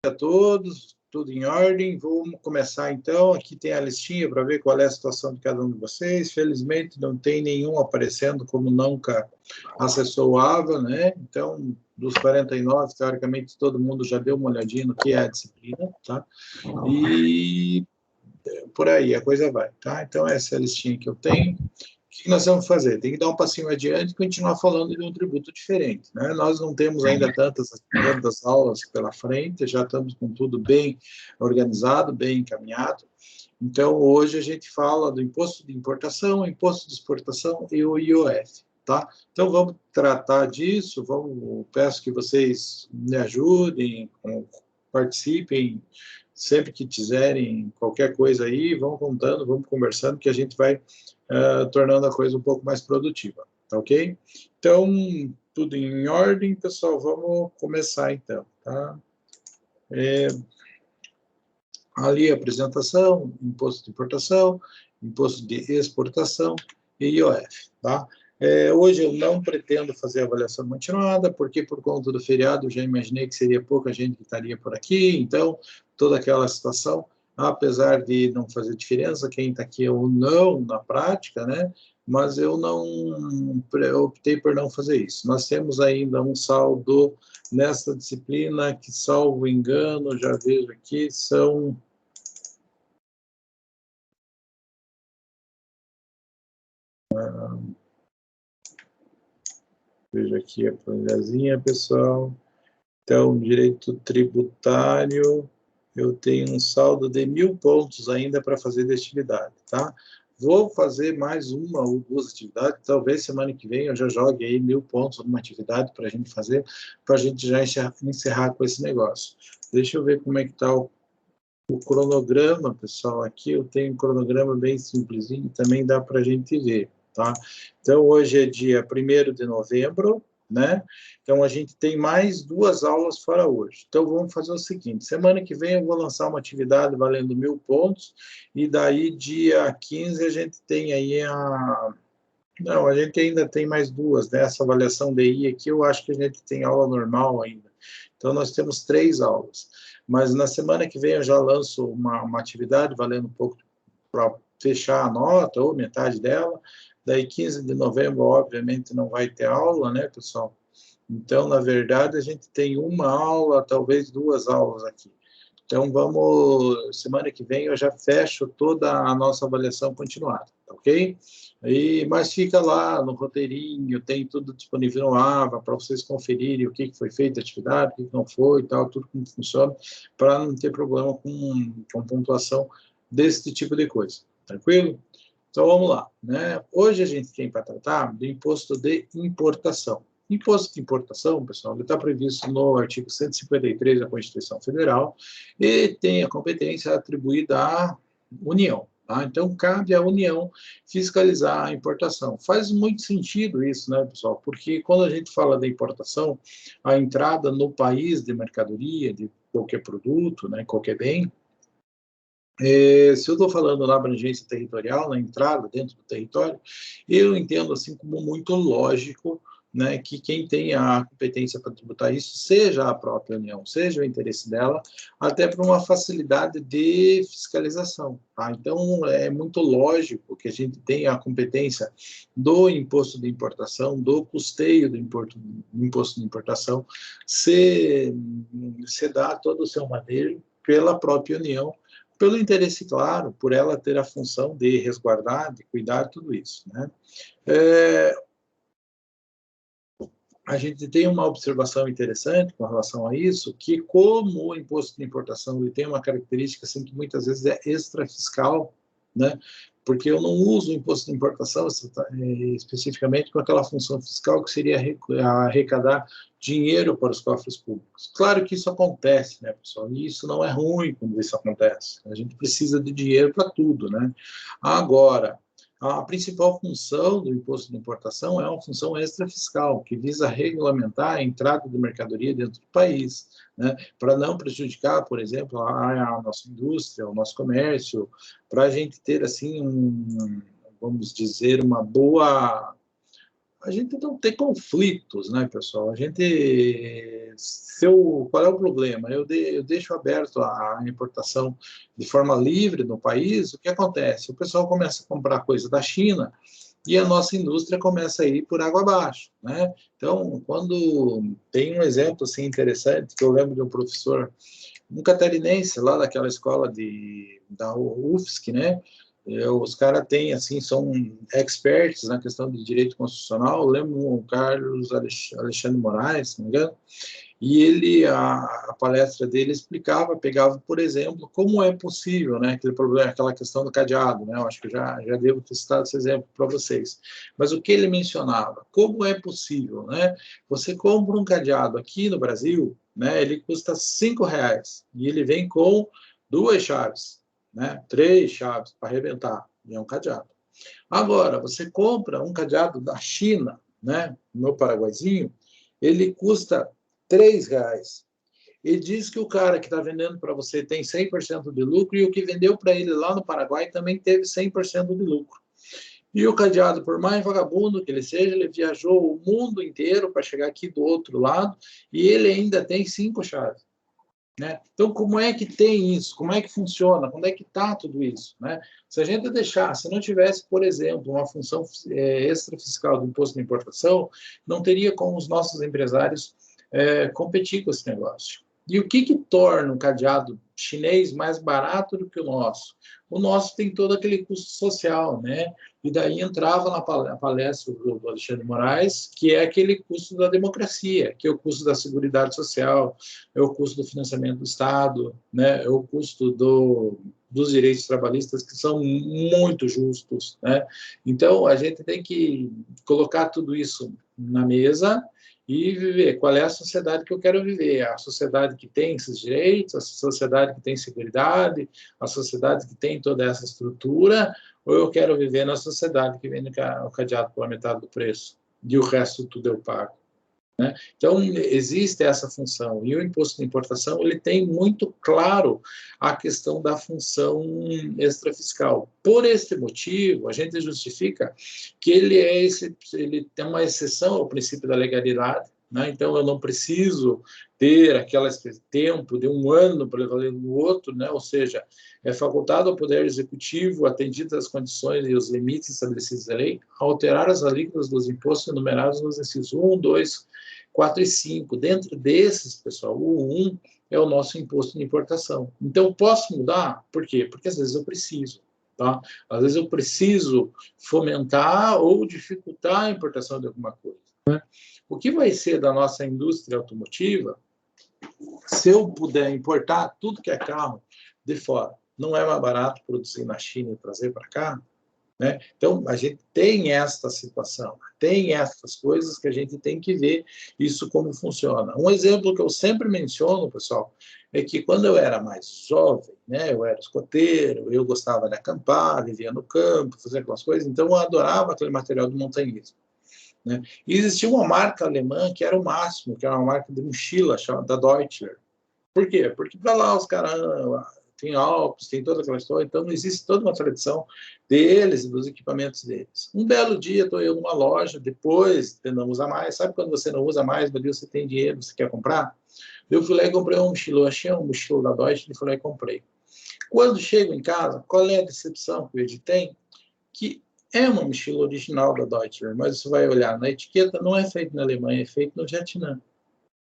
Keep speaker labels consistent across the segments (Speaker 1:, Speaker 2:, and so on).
Speaker 1: a todos, tudo em ordem. Vamos começar então. Aqui tem a listinha para ver qual é a situação de cada um de vocês. Felizmente não tem nenhum aparecendo como nunca acessou o AVA, né? Então, dos 49, teoricamente todo mundo já deu uma olhadinha no que é a disciplina, tá? E por aí a coisa vai, tá? Então essa é a listinha que eu tenho. O que nós vamos fazer? Tem que dar um passinho adiante e continuar falando de um tributo diferente, né? Nós não temos ainda tantas aulas pela frente, já estamos com tudo bem organizado, bem encaminhado. Então, hoje a gente fala do imposto de importação, imposto de exportação e o IOF, tá? Então, vamos tratar disso, peço que vocês me ajudem, participem, sempre que quiserem qualquer coisa aí, vão contando, vamos conversando, que a gente vai tornando a coisa um pouco mais produtiva, tá ok? Então, tudo em ordem, pessoal, vamos começar então, tá? Ali a apresentação, imposto de importação, imposto de exportação e IOF, tá? Hoje eu não pretendo fazer avaliação continuada, porque por conta do feriado eu já imaginei que seria pouca gente que estaria por aqui, então toda aquela situação, apesar de não fazer diferença quem está aqui ou não na prática, né? Mas eu optei por não fazer isso. Nós temos ainda um saldo nessa disciplina que, salvo engano, já vejo aqui, são... Veja aqui a planilhazinha, pessoal. Então, direito tributário, eu tenho um saldo de 1.000 pontos ainda para fazer de atividade, tá? Vou fazer mais uma ou duas atividades, talvez semana que vem eu já jogue aí 1.000 pontos numa atividade para a gente fazer, para a gente já encerrar com esse negócio. Deixa eu ver como é que está o cronograma, pessoal. Aqui eu tenho um cronograma bem simplesinho, também dá para a gente ver, tá? Então, hoje é dia 1º de novembro, né? Então, a gente tem mais 2 aulas fora hoje. Então, vamos fazer o seguinte, semana que vem eu vou lançar uma atividade valendo 1.000 pontos, e daí, dia 15, a gente tem aí Não, a gente ainda tem mais 2, né? Essa avaliação DI aqui, eu acho que a gente tem aula normal ainda. Então, nós temos 3 aulas. Mas na semana que vem eu já lanço uma atividade valendo um pouco para fechar a nota, ou metade dela. Daí, 15 de novembro, obviamente, não vai ter aula, né, pessoal? Então, na verdade, a gente tem uma aula, talvez 2 aulas aqui. Então, semana que vem eu já fecho toda a nossa avaliação continuada, tá ok? Mas fica lá no roteirinho, tem tudo disponível no AVA, para vocês conferirem o que foi feito a atividade, o que não foi, tal, tudo como funciona, para não ter problema com pontuação desse tipo de coisa, tranquilo? Então, vamos lá, né? Hoje a gente tem para tratar do imposto de importação. Imposto de importação, pessoal, ele está previsto no artigo 153 da Constituição Federal e tem a competência atribuída à União. Tá? Então, cabe à União fiscalizar a importação. Faz muito sentido isso, né, pessoal? Porque quando a gente fala da importação, a entrada no país de mercadoria, de qualquer produto, né, qualquer bem, se eu estou falando na abrangência territorial, na entrada dentro do território, eu entendo assim como muito lógico, né, que quem tem a competência para tributar isso seja a própria União, seja o interesse dela, até por uma facilidade de fiscalização. Tá? Então, é muito lógico que a gente tenha a competência do imposto de importação, do custeio do imposto de importação, se dá todo o seu manejo pela própria União, pelo interesse claro, por ela ter a função de resguardar, de cuidar, tudo isso, né? A gente tem uma observação interessante com relação a isso, que como o imposto de importação ele tem uma característica assim, que muitas vezes é extrafiscal, né? Porque eu não uso o imposto de importação especificamente com aquela função fiscal que seria arrecadar dinheiro para os cofres públicos. Claro que isso acontece, né, pessoal? E isso não é ruim quando isso acontece. A gente precisa de dinheiro para tudo, né? Agora, a principal função do imposto de importação é uma função extrafiscal, que visa regulamentar a entrada de mercadoria dentro do país, né, para não prejudicar, por exemplo, a nossa indústria, o nosso comércio, para a gente ter, assim, vamos dizer, uma boa... A gente não ter conflitos, né, pessoal? A gente qual é o problema? Eu deixo aberto a importação de forma livre no país, o que acontece? O pessoal começa a comprar coisa da China e a nossa indústria começa a ir por água abaixo, né? Então, quando tem um exemplo assim interessante, que eu lembro de um professor, um catarinense lá daquela escola da UFSC, né? Os caras têm, assim, são experts na questão de direito constitucional. Eu lembro o Carlos Alexandre Moraes, se não me engano, e ele, a palestra dele explicava, pegava, por exemplo, como é possível, né, aquele problema, aquela questão do cadeado, né, eu acho que já devo ter citado esse exemplo para vocês. Mas o que ele mencionava, como é possível, né, você compra um cadeado aqui no Brasil, né, ele custa R$5, e ele vem com 2 chaves, né, 3 chaves para arrebentar, e é um cadeado. Agora, você compra um cadeado da China, né, no Paraguaizinho, ele custa R$3. E diz que o cara que está vendendo para você tem 100% de lucro e o que vendeu para ele lá no Paraguai também teve 100% de lucro. E o cadeado, por mais vagabundo que ele seja, ele viajou o mundo inteiro para chegar aqui do outro lado e ele ainda tem 5 chaves. Né? Então, como é que tem isso? Como é que funciona? Onde é que está tudo isso? Né? Se a gente deixar, se não tivesse, por exemplo, uma função extrafiscal do imposto de importação, não teria como os nossos empresários competir com esse negócio. E o que torna um cadeado chinês mais barato do que o nosso? O nosso tem todo aquele custo social, né? E daí entrava na palestra do Alexandre Moraes, que é aquele custo da democracia, que é o custo da seguridade social, é o custo do financiamento do Estado, né? É o custo dos direitos trabalhistas, que são muito justos, né? Então, a gente tem que colocar tudo isso na mesa e viver. Qual é a sociedade que eu quero viver? A sociedade que tem esses direitos, a sociedade que tem seguridade, a sociedade que tem toda essa estrutura, ou eu quero viver na sociedade que vende o cadeado pela metade do preço e o resto tudo eu pago? Né? Então, existe essa função. E o imposto de importação, ele tem muito claro a questão da função extrafiscal. Por este motivo, a gente justifica que ele tem uma exceção ao princípio da legalidade, né? Então, eu não preciso ter aquele tempo de 1 ano para levar no outro, né? Ou seja, é facultado ao Poder Executivo, atendidas as condições e os limites estabelecidos na lei, alterar as alíquotas dos impostos enumerados nos incisos 1, 2, 4 e 5. Dentro desses, pessoal, o 1 é o nosso imposto de importação. Então, posso mudar? Por quê? Porque às vezes eu preciso. Tá? Às vezes eu preciso fomentar ou dificultar a importação de alguma coisa. Né? O que vai ser da nossa indústria automotiva se eu puder importar tudo que é carro de fora? Não é mais barato produzir na China e trazer para cá? Né? Então, a gente tem esta situação, tem essas coisas que a gente tem que ver isso como funciona. Um exemplo que eu sempre menciono, pessoal, é que quando eu era mais jovem, né, eu era escoteiro, eu gostava de acampar, vivia no campo, fazer aquelas coisas, então eu adorava aquele material de montanhismo. Né? E existia uma marca alemã que era o máximo, que era uma marca de mochila chamada Deutscher. Por quê? Porque para lá os caras tem Alpes, tem toda aquela história, então existe toda uma tradição deles e dos equipamentos deles. Um belo dia, estou eu numa loja, depois de não usar mais, sabe quando você não usa mais, mas você tem dinheiro, você quer comprar? Eu fui lá e comprei um mochilão, achei um mochilão da Deutsche, e fui lá e comprei. Quando chego em casa, qual é a decepção que ele tem? Que é uma mochila original da Deutsche, mas você vai olhar na etiqueta, não é feito na Alemanha, é feito no Vietnã.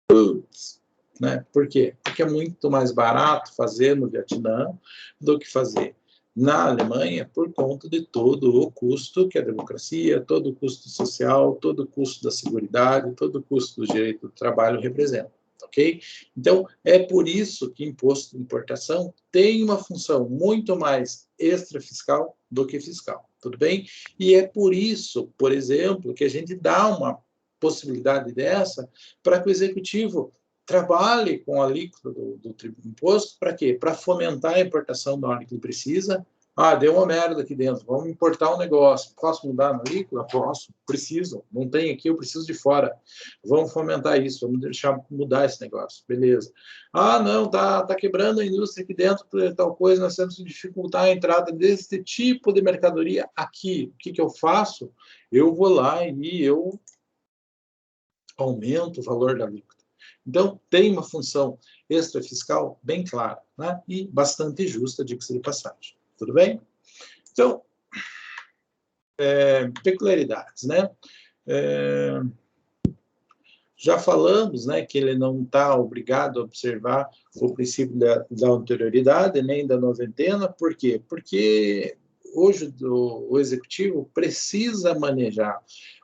Speaker 1: Putz! Né? Por quê? Porque é muito mais barato fazer no Vietnã do que fazer na Alemanha por conta de todo o custo que a democracia, todo o custo social, todo o custo da seguridade, todo o custo do direito do trabalho representa. Ok? Então, é por isso que imposto de importação tem uma função muito mais extrafiscal do que fiscal. Tudo bem? E é por isso, por exemplo, que a gente dá uma possibilidade dessa para que o executivo trabalhe com a alíquota do imposto, para quê? Para fomentar a importação da hora que ele precisa. Ah, deu uma merda aqui dentro, vamos importar um negócio. Posso mudar na alíquota? Posso, preciso. Não tem aqui, eu preciso de fora. Vamos fomentar isso, vamos deixar mudar esse negócio. Beleza. Ah, não, tá quebrando a indústria aqui dentro, tal coisa, nós temos que dificultar a entrada desse tipo de mercadoria aqui. O que eu faço? Eu vou lá e eu aumento o valor da alíquota. Então, tem uma função extrafiscal bem clara, né? E bastante justa, diga-se de passagem. Tudo bem? Então, peculiaridades, né? Já falamos, né, que ele não está obrigado a observar o princípio da anterioridade, nem da noventena. Por quê? Porque hoje o executivo precisa manejar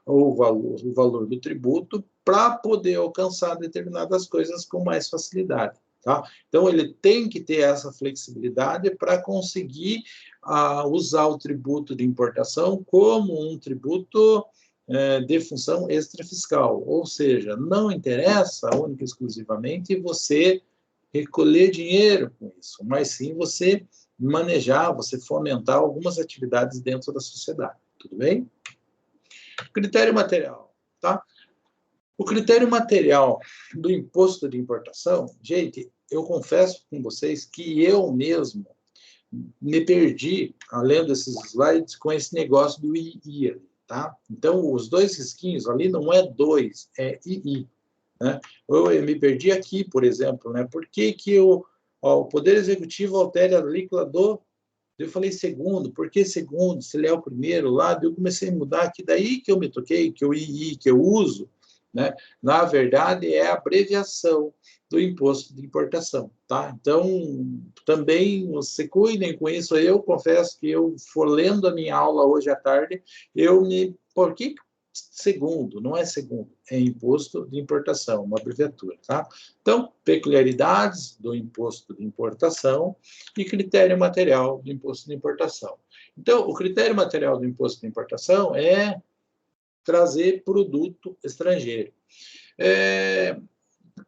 Speaker 1: o valor do tributo para poder alcançar determinadas coisas com mais facilidade. Tá? Então, ele tem que ter essa flexibilidade para conseguir usar o tributo de importação como um tributo de função extrafiscal, ou seja, não interessa única e exclusivamente você recolher dinheiro com isso, mas sim você manejar, você fomentar algumas atividades dentro da sociedade, tudo bem? Critério material, tá? O critério material do imposto de importação, gente, eu confesso com vocês que eu mesmo me perdi, lendo esses slides, com esse negócio do II. Tá? Então, os dois risquinhos ali não é 2, é II. Né? Eu me perdi aqui, por exemplo. Né? Por que, o Poder Executivo altera a alíquota do... Eu falei segundo, por que segundo? Se ele é o primeiro lá, eu comecei a mudar aqui, daí que eu me toquei, que o II que eu uso, né? Na verdade, é a abreviação do imposto de importação, tá? Então, também, se cuidem com isso. Eu confesso que eu, for lendo a minha aula hoje à tarde, por que segundo? Não é segundo, é imposto de importação, uma abreviatura, tá? Então, peculiaridades do imposto de importação e critério material do imposto de importação. Então, o critério material do imposto de importação é trazer produto estrangeiro.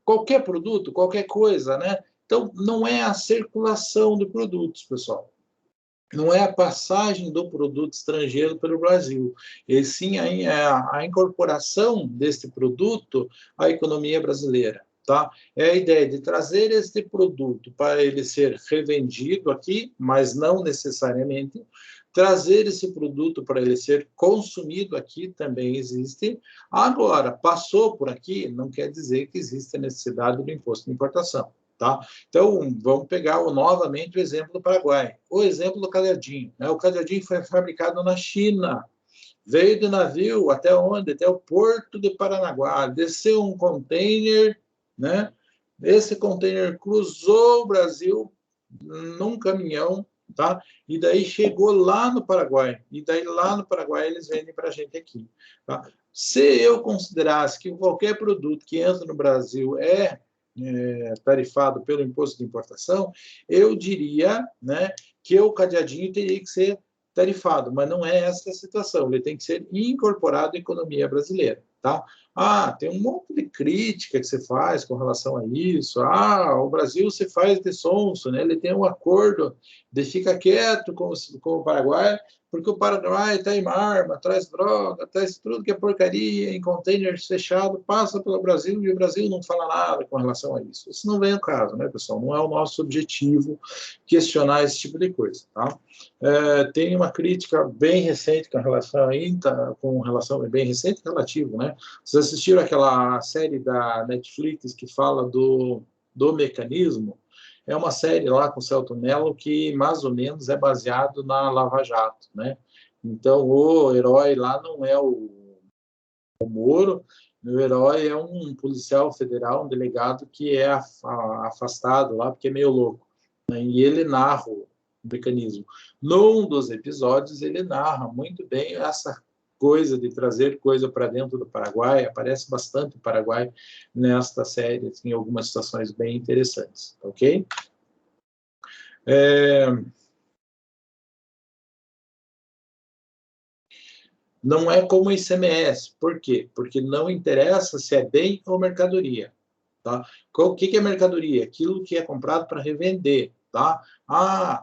Speaker 1: Qualquer produto, qualquer coisa, né? Então, não é a circulação de produtos, pessoal. Não é a passagem do produto estrangeiro pelo Brasil, e sim a incorporação deste produto à economia brasileira. Tá? É a ideia de trazer este produto para ele ser revendido aqui, mas não necessariamente. Trazer esse produto para ele ser consumido aqui também existe. Agora, passou por aqui, não quer dizer que existe a necessidade do imposto de importação. Tá? Então, vamos pegar novamente o exemplo do Paraguai. O exemplo do cadeadinho. Né? O cadeadinho foi fabricado na China. Veio de navio até onde? Até o porto de Paranaguá. Desceu um container, né? Esse container cruzou o Brasil num caminhão, tá? E daí chegou lá no Paraguai. E daí lá no Paraguai eles vendem para a gente aqui. Tá? Se eu considerasse que qualquer produto que entra no Brasil tarifado pelo imposto de importação, eu diria, né, que o cadeadinho teria que ser tarifado, mas não é essa a situação, ele tem que ser incorporado à economia brasileira, tá? Tem um monte de crítica que você faz com relação a isso. O Brasil se faz de sonso, né? Ele tem um acordo de fica quieto com o Paraguai, porque o Paraguai traz arma, traz droga, traz tudo que é porcaria, em containers fechados, passa pelo Brasil e o Brasil não fala nada com relação a isso. Isso não vem ao caso, né, pessoal? Não é o nosso objetivo questionar esse tipo de coisa, tá? Tem uma crítica bem recente com relação bem recente e relativo, né? Vocês assistiram aquela série da Netflix que fala do mecanismo? É uma série lá com o Celto Mello que mais ou menos é baseado na Lava Jato, né? Então, o herói lá não é o Moro, o herói é um policial federal, um delegado que é afastado lá porque é meio louco, né? E ele narra o mecanismo. Num dos episódios, ele narra muito bem essa coisa de trazer coisa para dentro do Paraguai. Aparece bastante o Paraguai nesta série, em assim, algumas situações bem interessantes, ok? Não é como o ICMS. Por quê? Porque não interessa se é bem ou mercadoria. Tá? O que é mercadoria? Aquilo que é comprado para revender. Tá?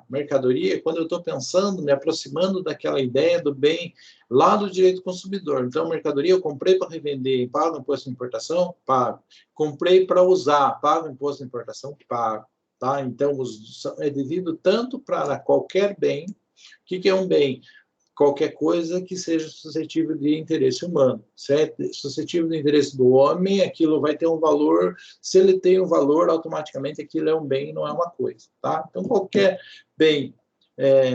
Speaker 1: Mercadoria, quando eu estou pensando, me aproximando daquela ideia do bem lá do direito do consumidor. Então, mercadoria eu comprei para revender, pago imposto de importação? Pago. Comprei para usar, pago imposto de importação? Pago. Tá? Então, é devido tanto para qualquer bem. O que é um bem? qualquer coisa que seja suscetível de interesse humano. Se é suscetível de interesse do homem, aquilo vai ter um valor. Se ele tem um valor, automaticamente aquilo é um bem, não é uma coisa. Tá? Então, qualquer bem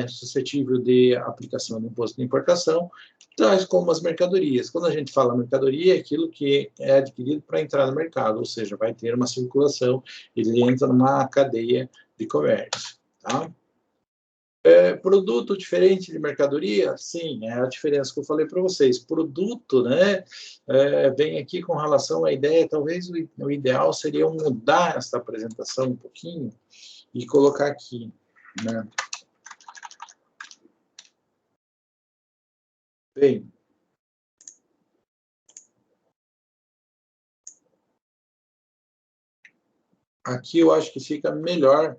Speaker 1: suscetível de aplicação do imposto de importação traz como as mercadorias. Quando a gente fala mercadoria, é aquilo que é adquirido para entrar no mercado, ou seja, vai ter uma circulação, ele entra numa cadeia de comércio. Tá? Produto diferente de mercadoria? Sim, é a diferença que eu falei para vocês. Produto, né, vem aqui com relação à ideia, talvez o ideal seria mudar essa apresentação um pouquinho e colocar aqui, né. Bem, aqui eu acho que fica melhor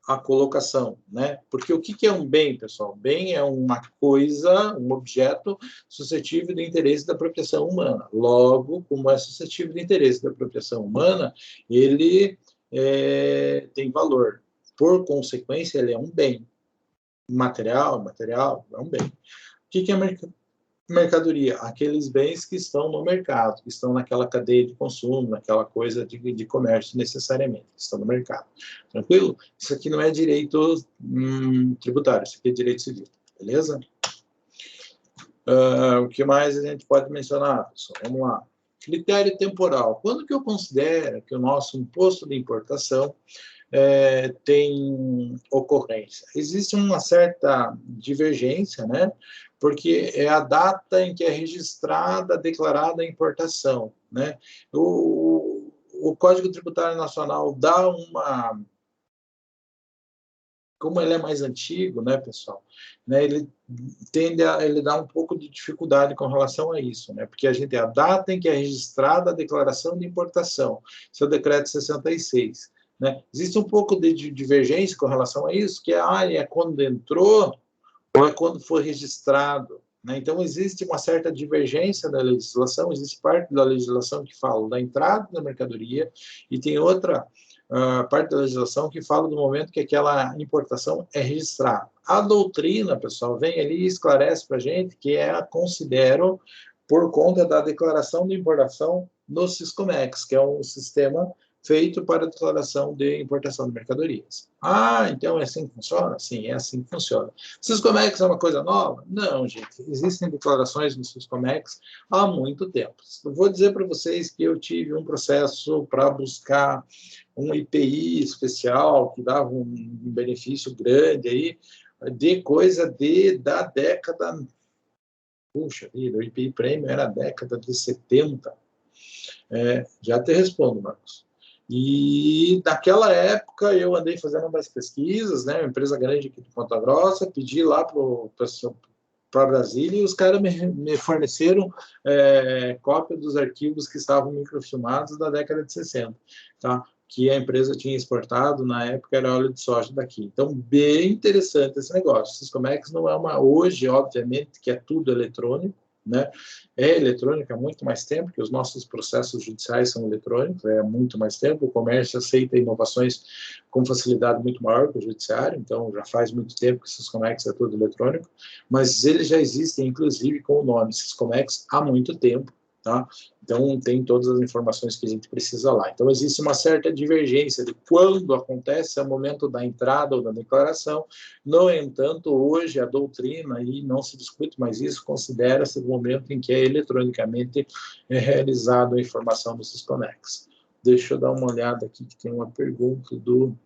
Speaker 1: a colocação, né? Porque o que é um bem, pessoal? Bem é uma coisa, um objeto suscetível de interesse da apropriação humana. Logo, como é suscetível de interesse da apropriação humana, ele tem valor. Por consequência, ele é um bem. Material é um bem. O que é mercadoria? Aqueles bens que estão no mercado, que estão naquela cadeia de consumo, naquela coisa de comércio necessariamente, que estão no mercado. Tranquilo? Isso aqui não é direito tributário, isso aqui é direito civil, beleza? O que mais a gente pode mencionar, pessoal? Vamos lá. Critério temporal. Quando que eu considero que o nosso imposto de importação tem ocorrência? Existe uma certa divergência, né? Porque é a data em que é registrada, declarada a importação, né? O Código Tributário Nacional dá uma... Como ele é mais antigo, né, pessoal, né, ele dá um pouco de dificuldade com relação a isso, né, porque a gente tem a data em que é registrada a declaração de importação, isso é o decreto 66, né, existe um pouco de divergência com relação a isso, que é quando entrou ou é quando foi registrado, né, então existe uma certa divergência da legislação, existe parte da legislação que fala da entrada da mercadoria e tem outra parte da legislação que fala do momento que aquela importação é registrada. A doutrina, pessoal, vem ali e esclarece para a gente que considero por conta da declaração de importação no Siscomex, que é um sistema feito para a declaração de importação de mercadorias. Então é assim que funciona? Sim, é assim que funciona. Siscomex é uma coisa nova? Não, gente. Existem declarações no Siscomex há muito tempo. Eu vou dizer para vocês que eu tive um processo para buscar um IPI especial que dava um benefício grande aí, de coisa da década... Puxa vida, o IPI Prêmio era a década de 70. Já te respondo, Marcos. E naquela época eu andei fazendo umas pesquisas, né, uma empresa grande aqui de Ponta Grossa, pedi lá para Brasília e os caras me forneceram cópia dos arquivos que estavam microfilmados da década de 60, tá? Que a empresa tinha exportado, na época era óleo de soja daqui. Então, bem interessante esse negócio. Siscomex não é hoje, obviamente, que é tudo eletrônico, né? É eletrônica há muito mais tempo, que os nossos processos judiciais são eletrônicos, há muito mais tempo, o comércio aceita inovações com facilidade muito maior que o judiciário, então já faz muito tempo que Siscomex é tudo eletrônico, mas eles já existem, inclusive, com o nome Siscomex há muito tempo, tá? Então, tem todas as informações que a gente precisa lá. Então, existe uma certa divergência de quando acontece, é o momento da entrada ou da declaração. No entanto, hoje, a doutrina, e não se discute mais isso, considera-se o momento em que é eletronicamente realizada a informação do Siscomex. Deixa eu dar uma olhada aqui, que tem uma pergunta do...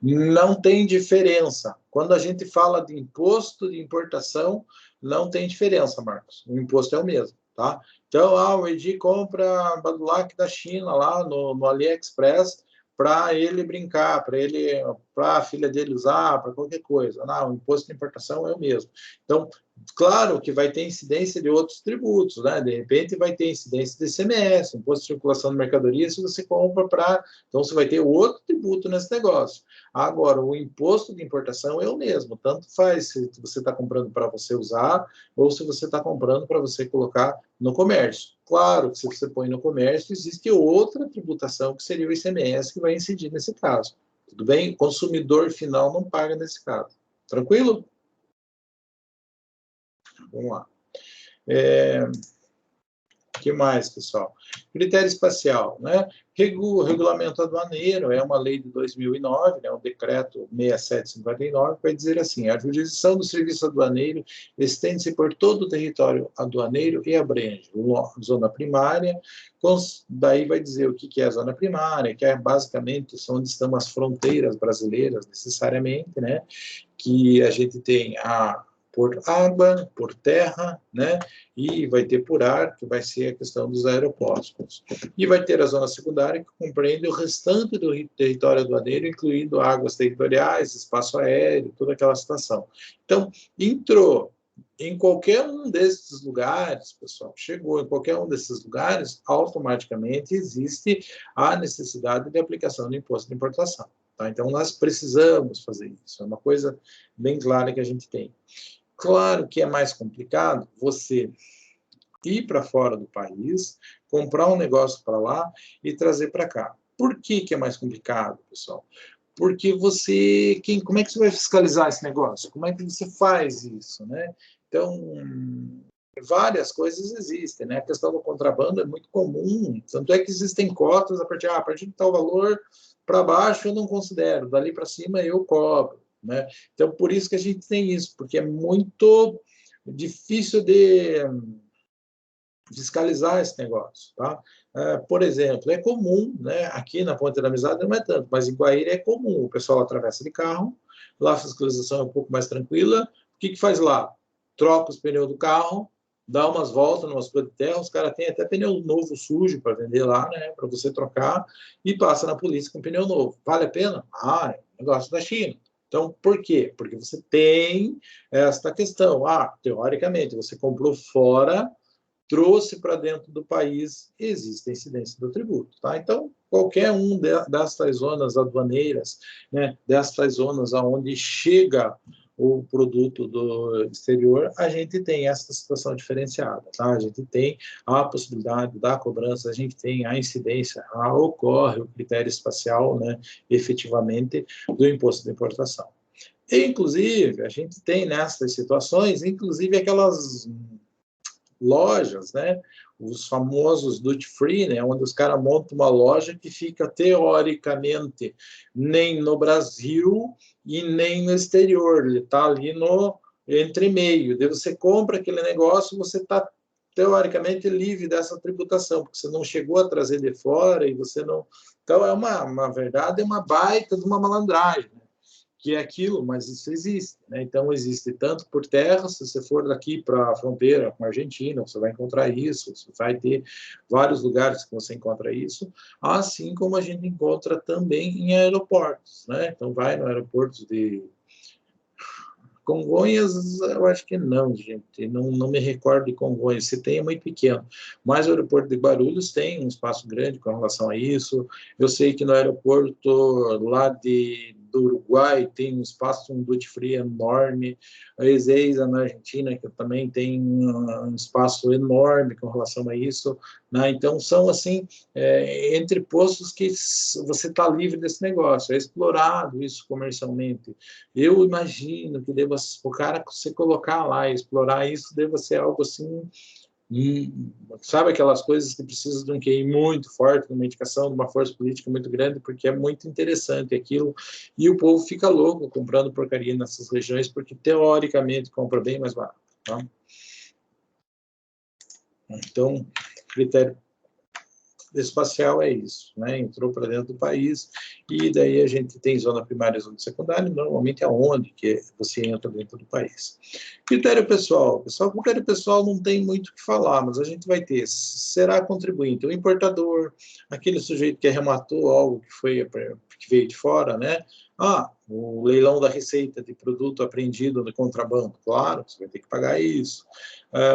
Speaker 1: Não tem diferença. Quando a gente fala de imposto de importação, não tem diferença, Marcos. O imposto é o mesmo, tá? Então, o Edi compra Badulac da China lá no AliExpress para ele brincar, para a filha dele usar, para qualquer coisa. Não, o imposto de importação é o mesmo. Então, claro que vai ter incidência de outros tributos, né? De repente vai ter incidência de ICMS, imposto de circulação de mercadorias, se você compra para... Então, você vai ter outro tributo nesse negócio. Agora, o imposto de importação é o mesmo, tanto faz se você está comprando para você usar ou se você está comprando para você colocar no comércio. Claro que se você põe no comércio, existe outra tributação, que seria o ICMS, que vai incidir nesse caso. Tudo bem? O consumidor final não paga nesse caso. Tranquilo? Vamos lá. O que mais, pessoal? Critério espacial, né? Regulamento aduaneiro é uma lei de 2009, né? O decreto 6759, vai dizer assim: a jurisdição do serviço aduaneiro estende-se por todo o território aduaneiro e abrange zona primária, daí vai dizer o que é a zona primária, que é basicamente onde estão as fronteiras brasileiras, necessariamente, né? Que a gente tem por água, por terra, né? E vai ter por ar, que vai ser a questão dos aeroportos. E vai ter a zona secundária, que compreende o restante do território aduaneiro, incluindo águas territoriais, espaço aéreo, toda aquela situação. Então, entrou em qualquer um desses lugares, pessoal, chegou em qualquer um desses lugares, automaticamente existe a necessidade de aplicação do imposto de importação. Tá? Então, nós precisamos fazer isso. É uma coisa bem clara que a gente tem. Claro que é mais complicado você ir para fora do país, comprar um negócio para lá e trazer para cá. Por que é mais complicado, pessoal? Porque como é que você vai fiscalizar esse negócio? Como é que você faz isso, né? Então, várias coisas existem, né? A questão do contrabando é muito comum, tanto é que existem cotas a partir de tal valor para baixo eu não considero, dali para cima eu cobro. Né? Então, por isso que a gente tem isso, porque é muito difícil de fiscalizar esse negócio. Tá? Por exemplo, é comum, né, aqui na Ponte da Amizade não é tanto, mas em Guaíra é comum, o pessoal atravessa de carro, lá a fiscalização é um pouco mais tranquila, o que faz lá? Troca os pneus do carro, dá umas voltas numa rua de terra, os caras têm até pneu novo sujo para vender lá, né, para você trocar, e passa na polícia com pneu novo. Vale a pena? É negócio da China. Então, por quê? Porque você tem esta questão. Teoricamente, você comprou fora, trouxe para dentro do país, existe a incidência do tributo. Tá? Então, qualquer um destas zonas aduaneiras, né, destas zonas onde chega o produto do exterior, a gente tem essa situação diferenciada. Tá? A gente tem a possibilidade da cobrança, a gente tem a incidência, ocorre o critério espacial, né, efetivamente, do imposto de importação. E, inclusive, a gente tem nessas situações, inclusive aquelas lojas, né? Os famosos duty free, né? Onde os caras montam uma loja que fica teoricamente nem no Brasil e nem no exterior, ele está ali no entremeio. Daí você compra aquele negócio, você está teoricamente livre dessa tributação, porque você não chegou a trazer de fora e você não. Então é uma verdade, é uma baita de uma malandragem, né? Que é aquilo, mas isso existe. Né? Então, existe tanto por terra, se você for daqui para a fronteira com a Argentina, você vai encontrar isso, você vai ter vários lugares que você encontra isso, assim como a gente encontra também em aeroportos. Né? Então, vai no aeroporto de Congonhas, eu acho que não, gente, não me recordo de Congonhas, se tem é muito pequeno, mas o aeroporto de Guarulhos tem um espaço grande com relação a isso. Eu sei que no aeroporto lá do Uruguai tem um espaço, um duty free enorme, a Ezeiza na Argentina, que também tem um espaço enorme com relação a isso, né? Então são assim, entre postos que você está livre desse negócio, é explorado isso comercialmente. Eu imagino que o cara, você colocar lá e explorar isso, deva ser algo assim, sabe aquelas coisas que precisam de um QI muito forte, de uma indicação, de uma força política muito grande, porque é muito interessante aquilo, e o povo fica louco comprando porcaria nessas regiões, porque teoricamente compra bem mais barato. Tá? Então, critério espacial é isso, né? Entrou para dentro do país e daí a gente tem zona primária e zona secundária, normalmente aonde que você entra dentro do país. Critério pessoal, critério pessoal não tem muito o que falar, mas a gente vai ter, será contribuinte o importador, aquele sujeito que arrematou algo que veio de fora, né? O leilão da receita de produto apreendido no contrabando, claro, você vai ter que pagar isso.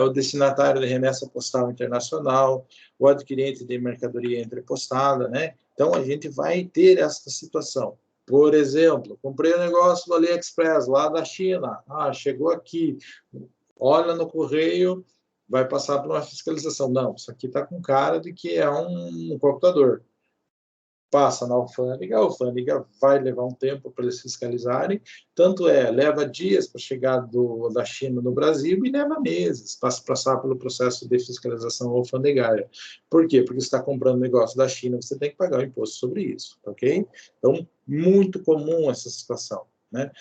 Speaker 1: O destinatário de remessa postal internacional, o adquirente de mercadoria entrepostada, né? Então, a gente vai ter essa situação. Por exemplo, comprei um negócio no AliExpress, lá da China. Chegou aqui, olha no correio, vai passar por uma fiscalização. Não, isso aqui está com cara de que é um computador. Passa na alfândega, a alfândega vai levar um tempo para eles fiscalizarem, tanto leva dias para chegar da China no Brasil e leva meses para passar pelo processo de fiscalização alfandegária. Por quê? Porque você está comprando negócio da China, você tem que pagar o imposto sobre isso, ok? Então, muito comum essa situação, né?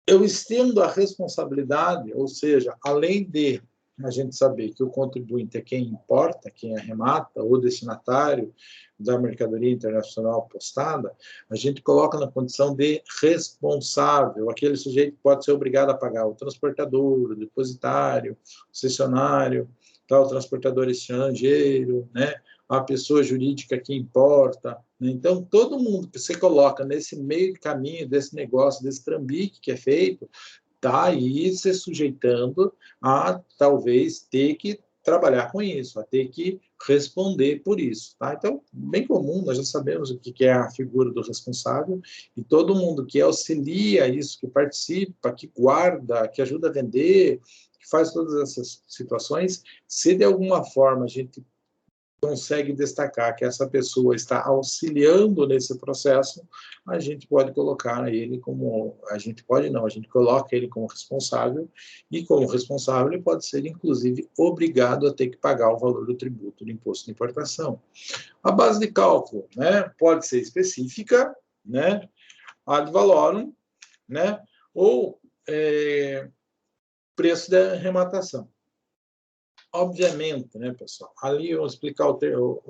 Speaker 1: Eu estendo a responsabilidade, ou seja, além de a gente saber que o contribuinte é quem importa, quem arremata, o destinatário da mercadoria internacional postada, a gente coloca na condição de responsável, aquele sujeito que pode ser obrigado a pagar o transportador, o depositário, o cessionário, o transportador estrangeiro, né? A pessoa jurídica que importa. Então, todo mundo que você coloca nesse meio de caminho desse negócio, desse trambique que é feito, está aí se sujeitando a, talvez, ter que trabalhar com isso, a ter que responder por isso. Tá? Então, bem comum, nós já sabemos o que é a figura do responsável, e todo mundo que auxilia isso, que participa, que guarda, que ajuda a vender, que faz todas essas situações, se de alguma forma a gente consegue destacar que essa pessoa está auxiliando nesse processo, a gente pode colocar ele como, a gente pode não, a gente coloca ele como responsável, e como responsável ele pode ser, inclusive, obrigado a ter que pagar o valor do tributo do imposto de importação. A base de cálculo, né, pode ser específica, né, ad valorem, né, ou preço da arrematação. Obviamente, né, pessoal? Ali eu vou explicar o termo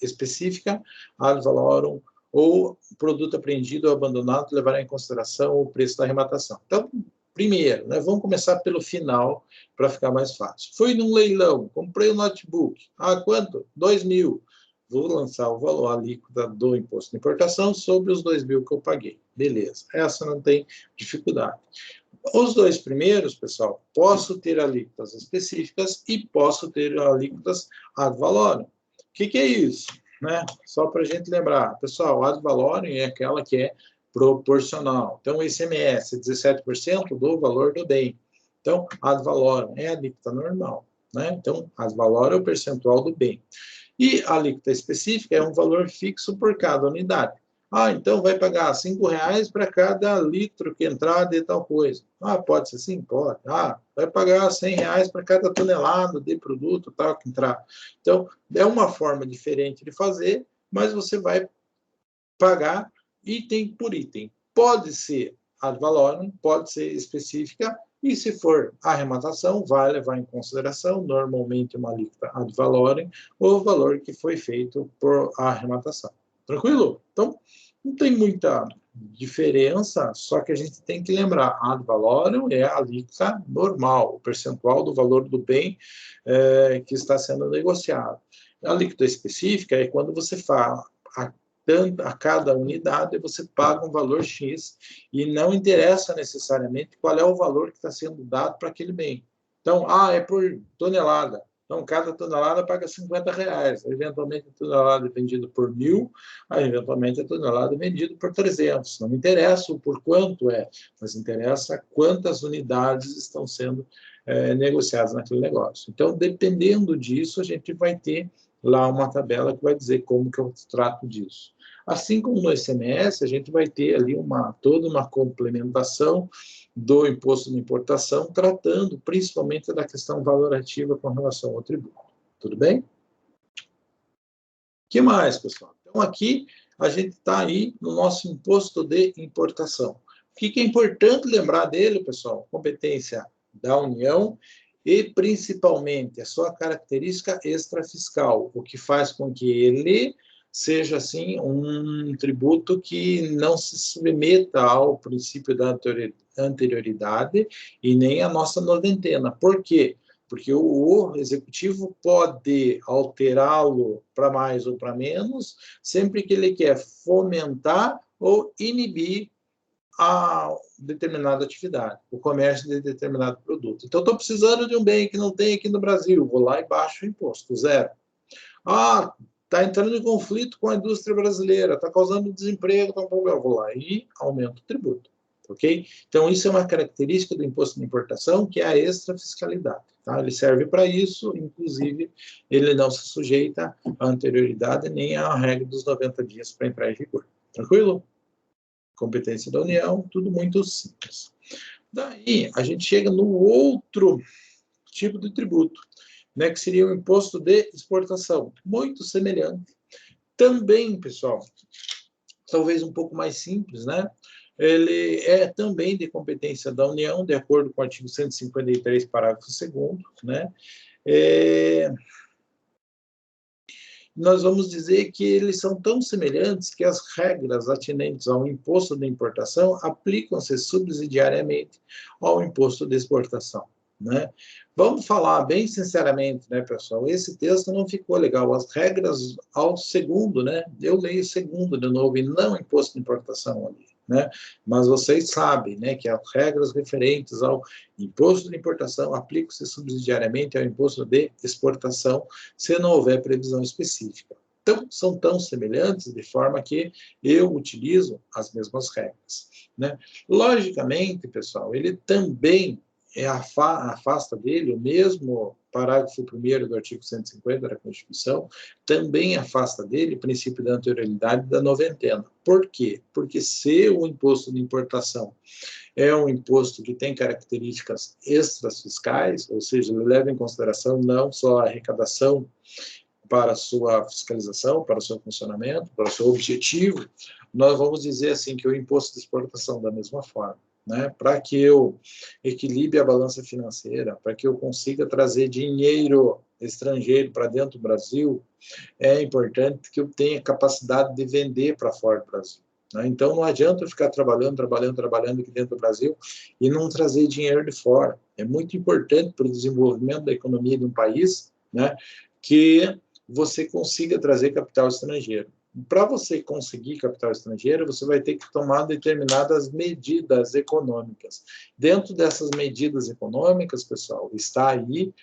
Speaker 1: específica, ad valorem, ou produto apreendido ou abandonado levará em consideração o preço da arrematação. Então, primeiro, né, vamos começar pelo final para ficar mais fácil. Fui num leilão, comprei um notebook. Ah, quanto? 2.000. Vou lançar o valor alíquota do imposto de importação sobre os 2.000 que eu paguei. Beleza, essa não tem dificuldade. Os dois primeiros, pessoal, posso ter alíquotas específicas e posso ter alíquotas ad valorem. O que é isso? Né? Só para a gente lembrar, pessoal, ad valorem é aquela que é proporcional. Então, o ICMS é 17% do valor do bem. Então, ad valorem é a alíquota normal. Né? Então, ad valorem é o percentual do bem. E a alíquota específica é um valor fixo por cada unidade. Ah, então vai pagar R$5 para cada litro que entrar de tal coisa. Ah, pode ser assim? Pode. Ah, vai pagar R$100 para cada tonelada de produto tal que entrar. Então, é uma forma diferente de fazer, mas você vai pagar item por item. Pode ser ad valorem, pode ser específica, e se for arrematação, vai levar em consideração, normalmente, uma alíquota ad valorem, ou o valor que foi feito por arrematação. Tranquilo? Então, não tem muita diferença, só que a gente tem que lembrar, ad valorem é a alíquota normal, o percentual do valor do bem que está sendo negociado. A alíquota específica é quando você fala a cada unidade você paga um valor X e não interessa necessariamente qual é o valor que está sendo dado para aquele bem. Então, é por tonelada. Então, cada tonelada paga R$50. Eventualmente, a tonelada é vendida por 1.000, eventualmente, a tonelada é vendida por 300. Não interessa o por quanto mas interessa quantas unidades estão sendo negociadas naquele negócio. Então, dependendo disso, a gente vai ter lá uma tabela que vai dizer como que eu trato disso. Assim como no ICMS, a gente vai ter ali toda uma complementação do imposto de importação, tratando principalmente da questão valorativa com relação ao tributo. Tudo bem? O que mais, pessoal? Então, aqui a gente está aí no nosso imposto de importação. O que é importante lembrar dele, pessoal? Competência da União e, principalmente, a sua característica extrafiscal, o que faz com que ele seja, assim, um tributo que não se submeta ao princípio da anterioridade e nem à nossa noventena. Por quê? Porque o executivo pode alterá-lo para mais ou para menos, sempre que ele quer fomentar ou inibir a determinada atividade, o comércio de determinado produto. Então, estou precisando de um bem que não tem aqui no Brasil, vou lá e baixo o imposto, zero. Está entrando em conflito com a indústria brasileira, está causando desemprego, está um problema, vou lá e aumento o tributo. ok? Então, isso é uma característica do imposto de importação, que é a extrafiscalidade. Tá? Ele serve para isso, inclusive, ele não se sujeita à anterioridade nem à regra dos 90 dias para entrar em vigor. Tranquilo? Competência da União, tudo muito simples. Daí, a gente chega no outro tipo de tributo, né, que seria o imposto de exportação, muito semelhante. Também, pessoal, talvez um pouco mais simples, né? Ele é também de competência da União, de acordo com o artigo 153, parágrafo 2º, né? Nós vamos dizer que eles são tão semelhantes que as regras atinentes ao imposto de importação aplicam-se subsidiariamente ao imposto de exportação, né? Vamos falar bem sinceramente, né, pessoal? Esse texto não ficou legal. As regras ao segundo, né? Eu leio segundo de novo e não imposto de importação ali, né? Mas vocês sabem, né, que as regras referentes ao imposto de importação aplicam-se subsidiariamente ao imposto de exportação, se não houver previsão específica. Então, são tão semelhantes de forma que eu utilizo as mesmas regras, né? Logicamente, pessoal, ele também afasta dele o mesmo parágrafo 1º do artigo 150 da Constituição, também afasta dele o princípio da anterioridade da noventena. Por quê? Porque se o imposto de importação é um imposto que tem características extras fiscais, ou seja, ele leva em consideração não só a arrecadação para a sua fiscalização, para o seu funcionamento, para o seu objetivo, nós vamos dizer assim que o imposto de exportação, da mesma forma, né, para que eu equilibre a balança financeira, para que eu consiga trazer dinheiro estrangeiro para dentro do Brasil, é importante que eu tenha capacidade de vender para fora do Brasil. Né? Então, não adianta eu ficar trabalhando aqui dentro do Brasil e não trazer dinheiro de fora. É muito importante para o desenvolvimento da economia de um país, né, que você consiga trazer capital estrangeiro. Para você conseguir capital estrangeiro, você vai ter que tomar determinadas medidas econômicas. Dentro dessas medidas econômicas, pessoal, está aí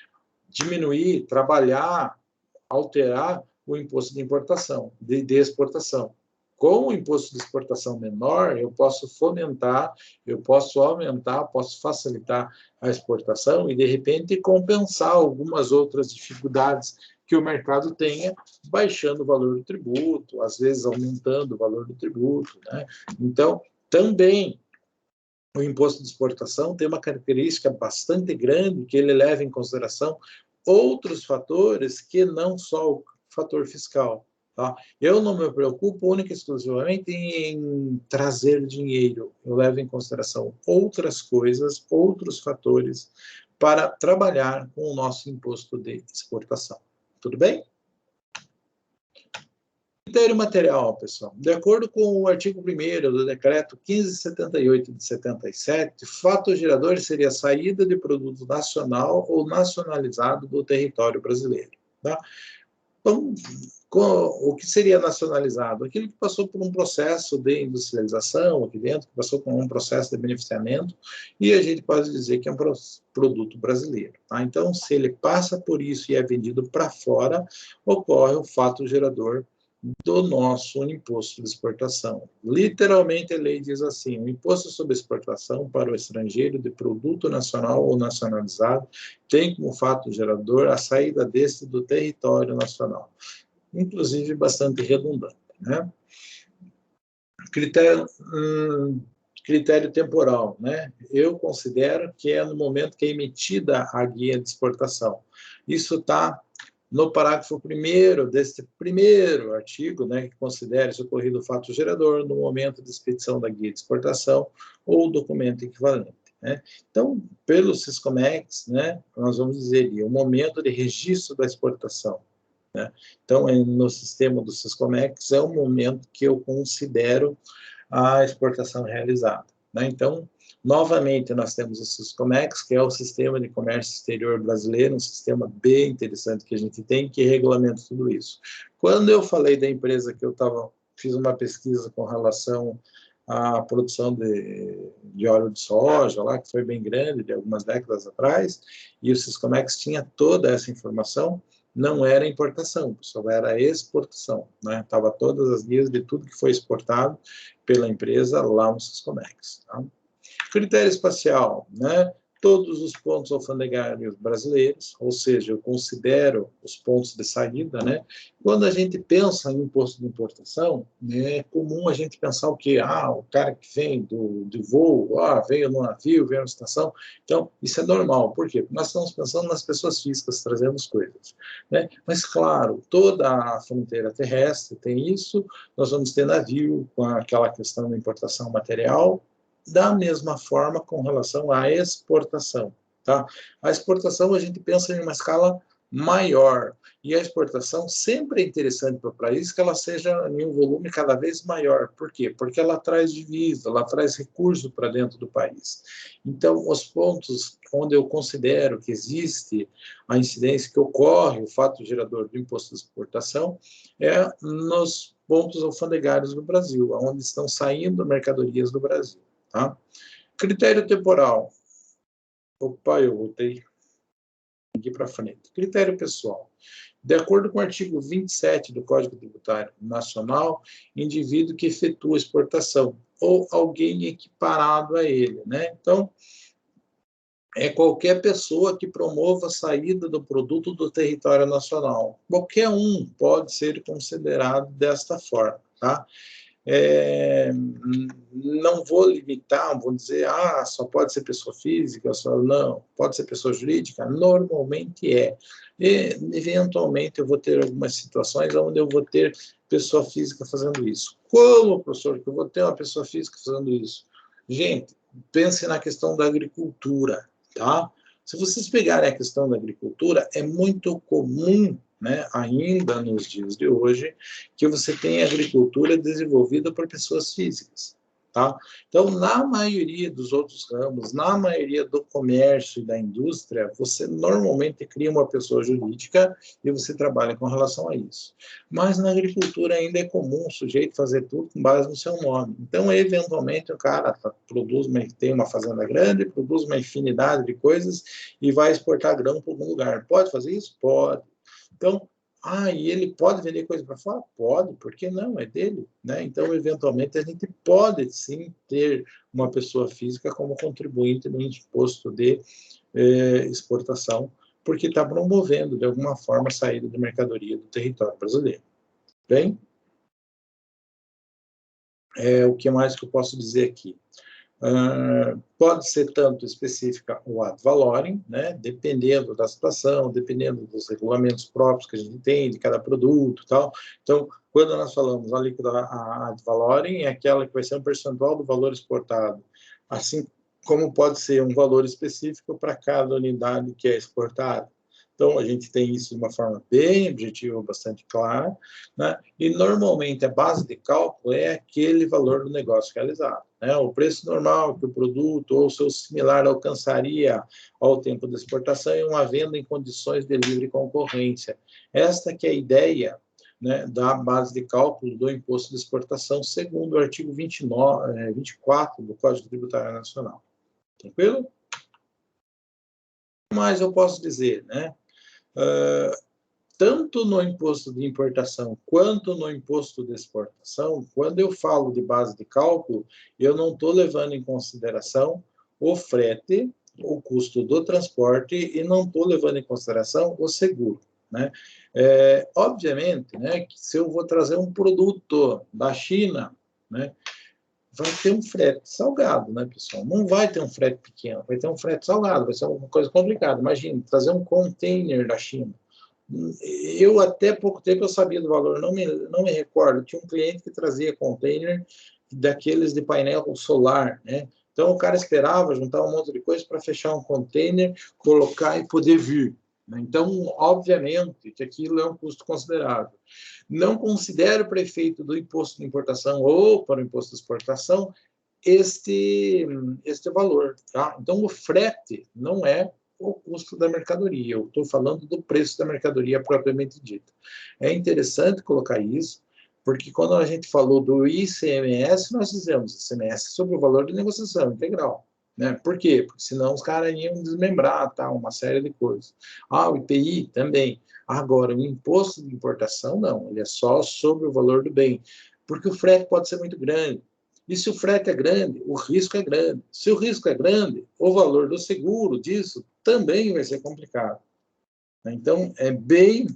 Speaker 1: diminuir, trabalhar, alterar o imposto de importação, de exportação. Com o imposto de exportação menor, eu posso fomentar, eu posso aumentar, posso facilitar a exportação e, de repente, compensar algumas outras dificuldades que o mercado tenha, baixando o valor do tributo, às vezes aumentando o valor do tributo, né? Então, também o imposto de exportação tem uma característica bastante grande, que ele leva em consideração outros fatores que não só o fator fiscal. Tá? Eu não me preocupo única e exclusivamente em trazer dinheiro. Eu levo em consideração outras coisas, outros fatores, para trabalhar com o nosso imposto de exportação. Tudo bem? Critério material, pessoal. De acordo com o artigo 1º do decreto 1578 de 77, fato gerador seria a saída de produto nacional ou nacionalizado do território brasileiro. Tá? Então, o que seria nacionalizado? Aquilo que passou por um processo de industrialização aqui dentro, que passou por um processo de beneficiamento, e a gente pode dizer que é um produto brasileiro. Tá? Então, se ele passa por isso e é vendido para fora, ocorre o fato gerador do nosso imposto de exportação. Literalmente, a lei diz assim: o imposto sobre exportação para o estrangeiro de produto nacional ou nacionalizado tem como fato gerador a saída deste do território nacional. Inclusive, bastante redundante, né? Critério temporal, né? Eu considero que é no momento que é emitida a guia de exportação. Isso está no parágrafo 1º deste primeiro artigo, né, que considera esse ocorrido o fato gerador no momento de expedição da guia de exportação ou documento equivalente. Né? Então, pelo Siscomex, né, nós vamos dizer o momento de registro da exportação. Né? Então, no sistema do Siscomex, é o momento que eu considero a exportação realizada. Né? Então, novamente, nós temos o Siscomex, que é o Sistema de Comércio Exterior Brasileiro, um sistema bem interessante que a gente tem, que regulamenta tudo isso. Quando eu falei da empresa que eu fiz uma pesquisa com relação à produção de óleo de soja, lá, que foi bem grande, de algumas décadas atrás, e o Siscomex tinha toda essa informação, não era importação, só era exportação, né? Tava todas as guias de tudo que foi exportado pela empresa lá no Siscomex. Tá? Critério espacial, né? Todos os pontos alfandegários brasileiros, ou seja, eu considero os pontos de saída, né? Quando a gente pensa em imposto de importação, né, é comum a gente pensar o quê? Ah, o cara que vem de voo, veio no navio, veio na estação. Então, isso é normal. Por quê? Porque nós estamos pensando nas pessoas físicas trazendo as coisas, né? Mas, claro, toda a fronteira terrestre tem isso, nós vamos ter navio com aquela questão da importação material, da mesma forma com relação à exportação, tá? A exportação a gente pensa em uma escala maior, e a exportação sempre é interessante para o país que ela seja em um volume cada vez maior. Por quê? Porque ela traz divisa, ela traz recurso para dentro do país. Então, os pontos onde eu considero que existe a incidência que ocorre, o fato gerador do imposto de exportação, é nos pontos alfandegários do Brasil, onde estão saindo mercadorias do Brasil. Tá? Critério temporal. Opa, eu voltei aqui para frente. Critério pessoal. De acordo com o artigo 27 do Código Tributário Nacional, indivíduo que efetua exportação ou alguém equiparado a ele, né? Então, é qualquer pessoa que promova a saída do produto do território nacional. Qualquer um pode ser considerado desta forma, tá? Não vou limitar, vou dizer, só pode ser pessoa física, não, pode ser pessoa jurídica, normalmente é. E, eventualmente, eu vou ter algumas situações onde eu vou ter pessoa física fazendo isso. Como, professor, que eu vou ter uma pessoa física fazendo isso? Gente, pense na questão da agricultura, tá? Se vocês pegarem a questão da agricultura, é muito comum, né, ainda nos dias de hoje, que você tem agricultura desenvolvida por pessoas físicas, tá? Então, na maioria dos outros ramos, na maioria do comércio e da indústria, você normalmente cria uma pessoa jurídica e você trabalha com relação a isso. Mas na agricultura ainda é comum o sujeito fazer tudo com base no seu nome. Então, eventualmente, o cara tem uma fazenda grande, produz uma infinidade de coisas e vai exportar grão para algum lugar. Pode fazer isso? Pode. Então, e ele pode vender coisa para fora? Pode, por que não? É dele, né? Então, eventualmente, a gente pode sim ter uma pessoa física como contribuinte no imposto de exportação, porque está promovendo, de alguma forma, a saída de mercadoria do território brasileiro. Bem, o que mais que eu posso dizer aqui? Pode ser tanto específica ou ad valorem, né, dependendo da situação, dependendo dos regulamentos próprios que a gente tem de cada produto, tal. Então, quando nós falamos a líquida ad valorem, é aquela que vai ser um percentual do valor exportado, assim como pode ser um valor específico para cada unidade que é exportada. Então, a gente tem isso de uma forma bem objetiva, bastante clara, né? E, normalmente, a base de cálculo é aquele valor do negócio realizado, né? O preço normal que o produto ou seu similar alcançaria ao tempo da exportação em uma venda em condições de livre concorrência. Esta que é a ideia, né, da base de cálculo do imposto de exportação, segundo o artigo 24 do Código Tributário Nacional. Tranquilo? Mas eu posso dizer, né? Tanto no imposto de importação quanto no imposto de exportação, quando eu falo de base de cálculo, eu não estou levando em consideração o frete, o custo do transporte, e não estou levando em consideração o seguro, né? Obviamente, né, que se eu vou trazer um produto da China, né, vai ter um frete salgado, né, pessoal? Não vai ter um frete pequeno, vai ter um frete salgado, vai ser uma coisa complicada. Imagine, trazer um container da China. Eu, até pouco tempo, eu sabia do valor, não me recordo. Tinha um cliente que trazia container daqueles de painel solar, né? Então, o cara esperava juntar um monte de coisa para fechar um container, colocar e poder vir. Então, obviamente, que aquilo é um custo considerável. Não considero para efeito do imposto de importação ou para o imposto de exportação este valor, tá? Então, o frete não é o custo da mercadoria, eu estou falando do preço da mercadoria propriamente dita. É interessante colocar isso, porque quando a gente falou do ICMS, nós fizemos ICMS sobre o valor de negociação integral. Né? Por quê? Porque senão os caras iam desmembrar, tá? Uma série de coisas. O IPI também. Agora, o imposto de importação, não, ele é só sobre o valor do bem, porque o frete pode ser muito grande. E se o frete é grande, o risco é grande. Se o risco é grande, o valor do seguro disso também vai ser complicado. Então, é bem...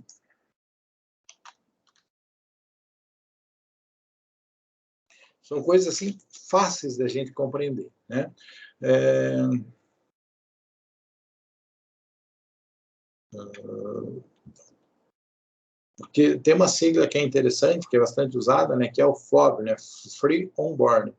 Speaker 1: São coisas, assim, fáceis da gente compreender, né? Porque tem uma sigla que é interessante, que é bastante usada, né, que é o FOB, né, Free On Board,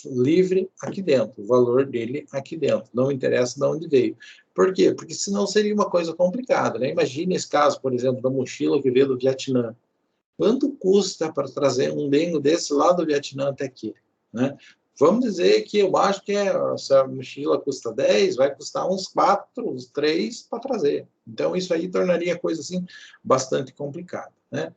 Speaker 1: livre aqui dentro, o valor dele aqui dentro, não interessa de onde veio. Por quê? Porque senão seria uma coisa complicada, né? Imagine esse caso, por exemplo, da mochila que veio do Vietnã. Quanto custa para trazer um dengo desse lá do Vietnã até aqui, né? Vamos dizer que eu acho que se a mochila custa 10, vai custar uns 4, uns 3 para trazer. Então, isso aí tornaria a coisa assim bastante complicada, né?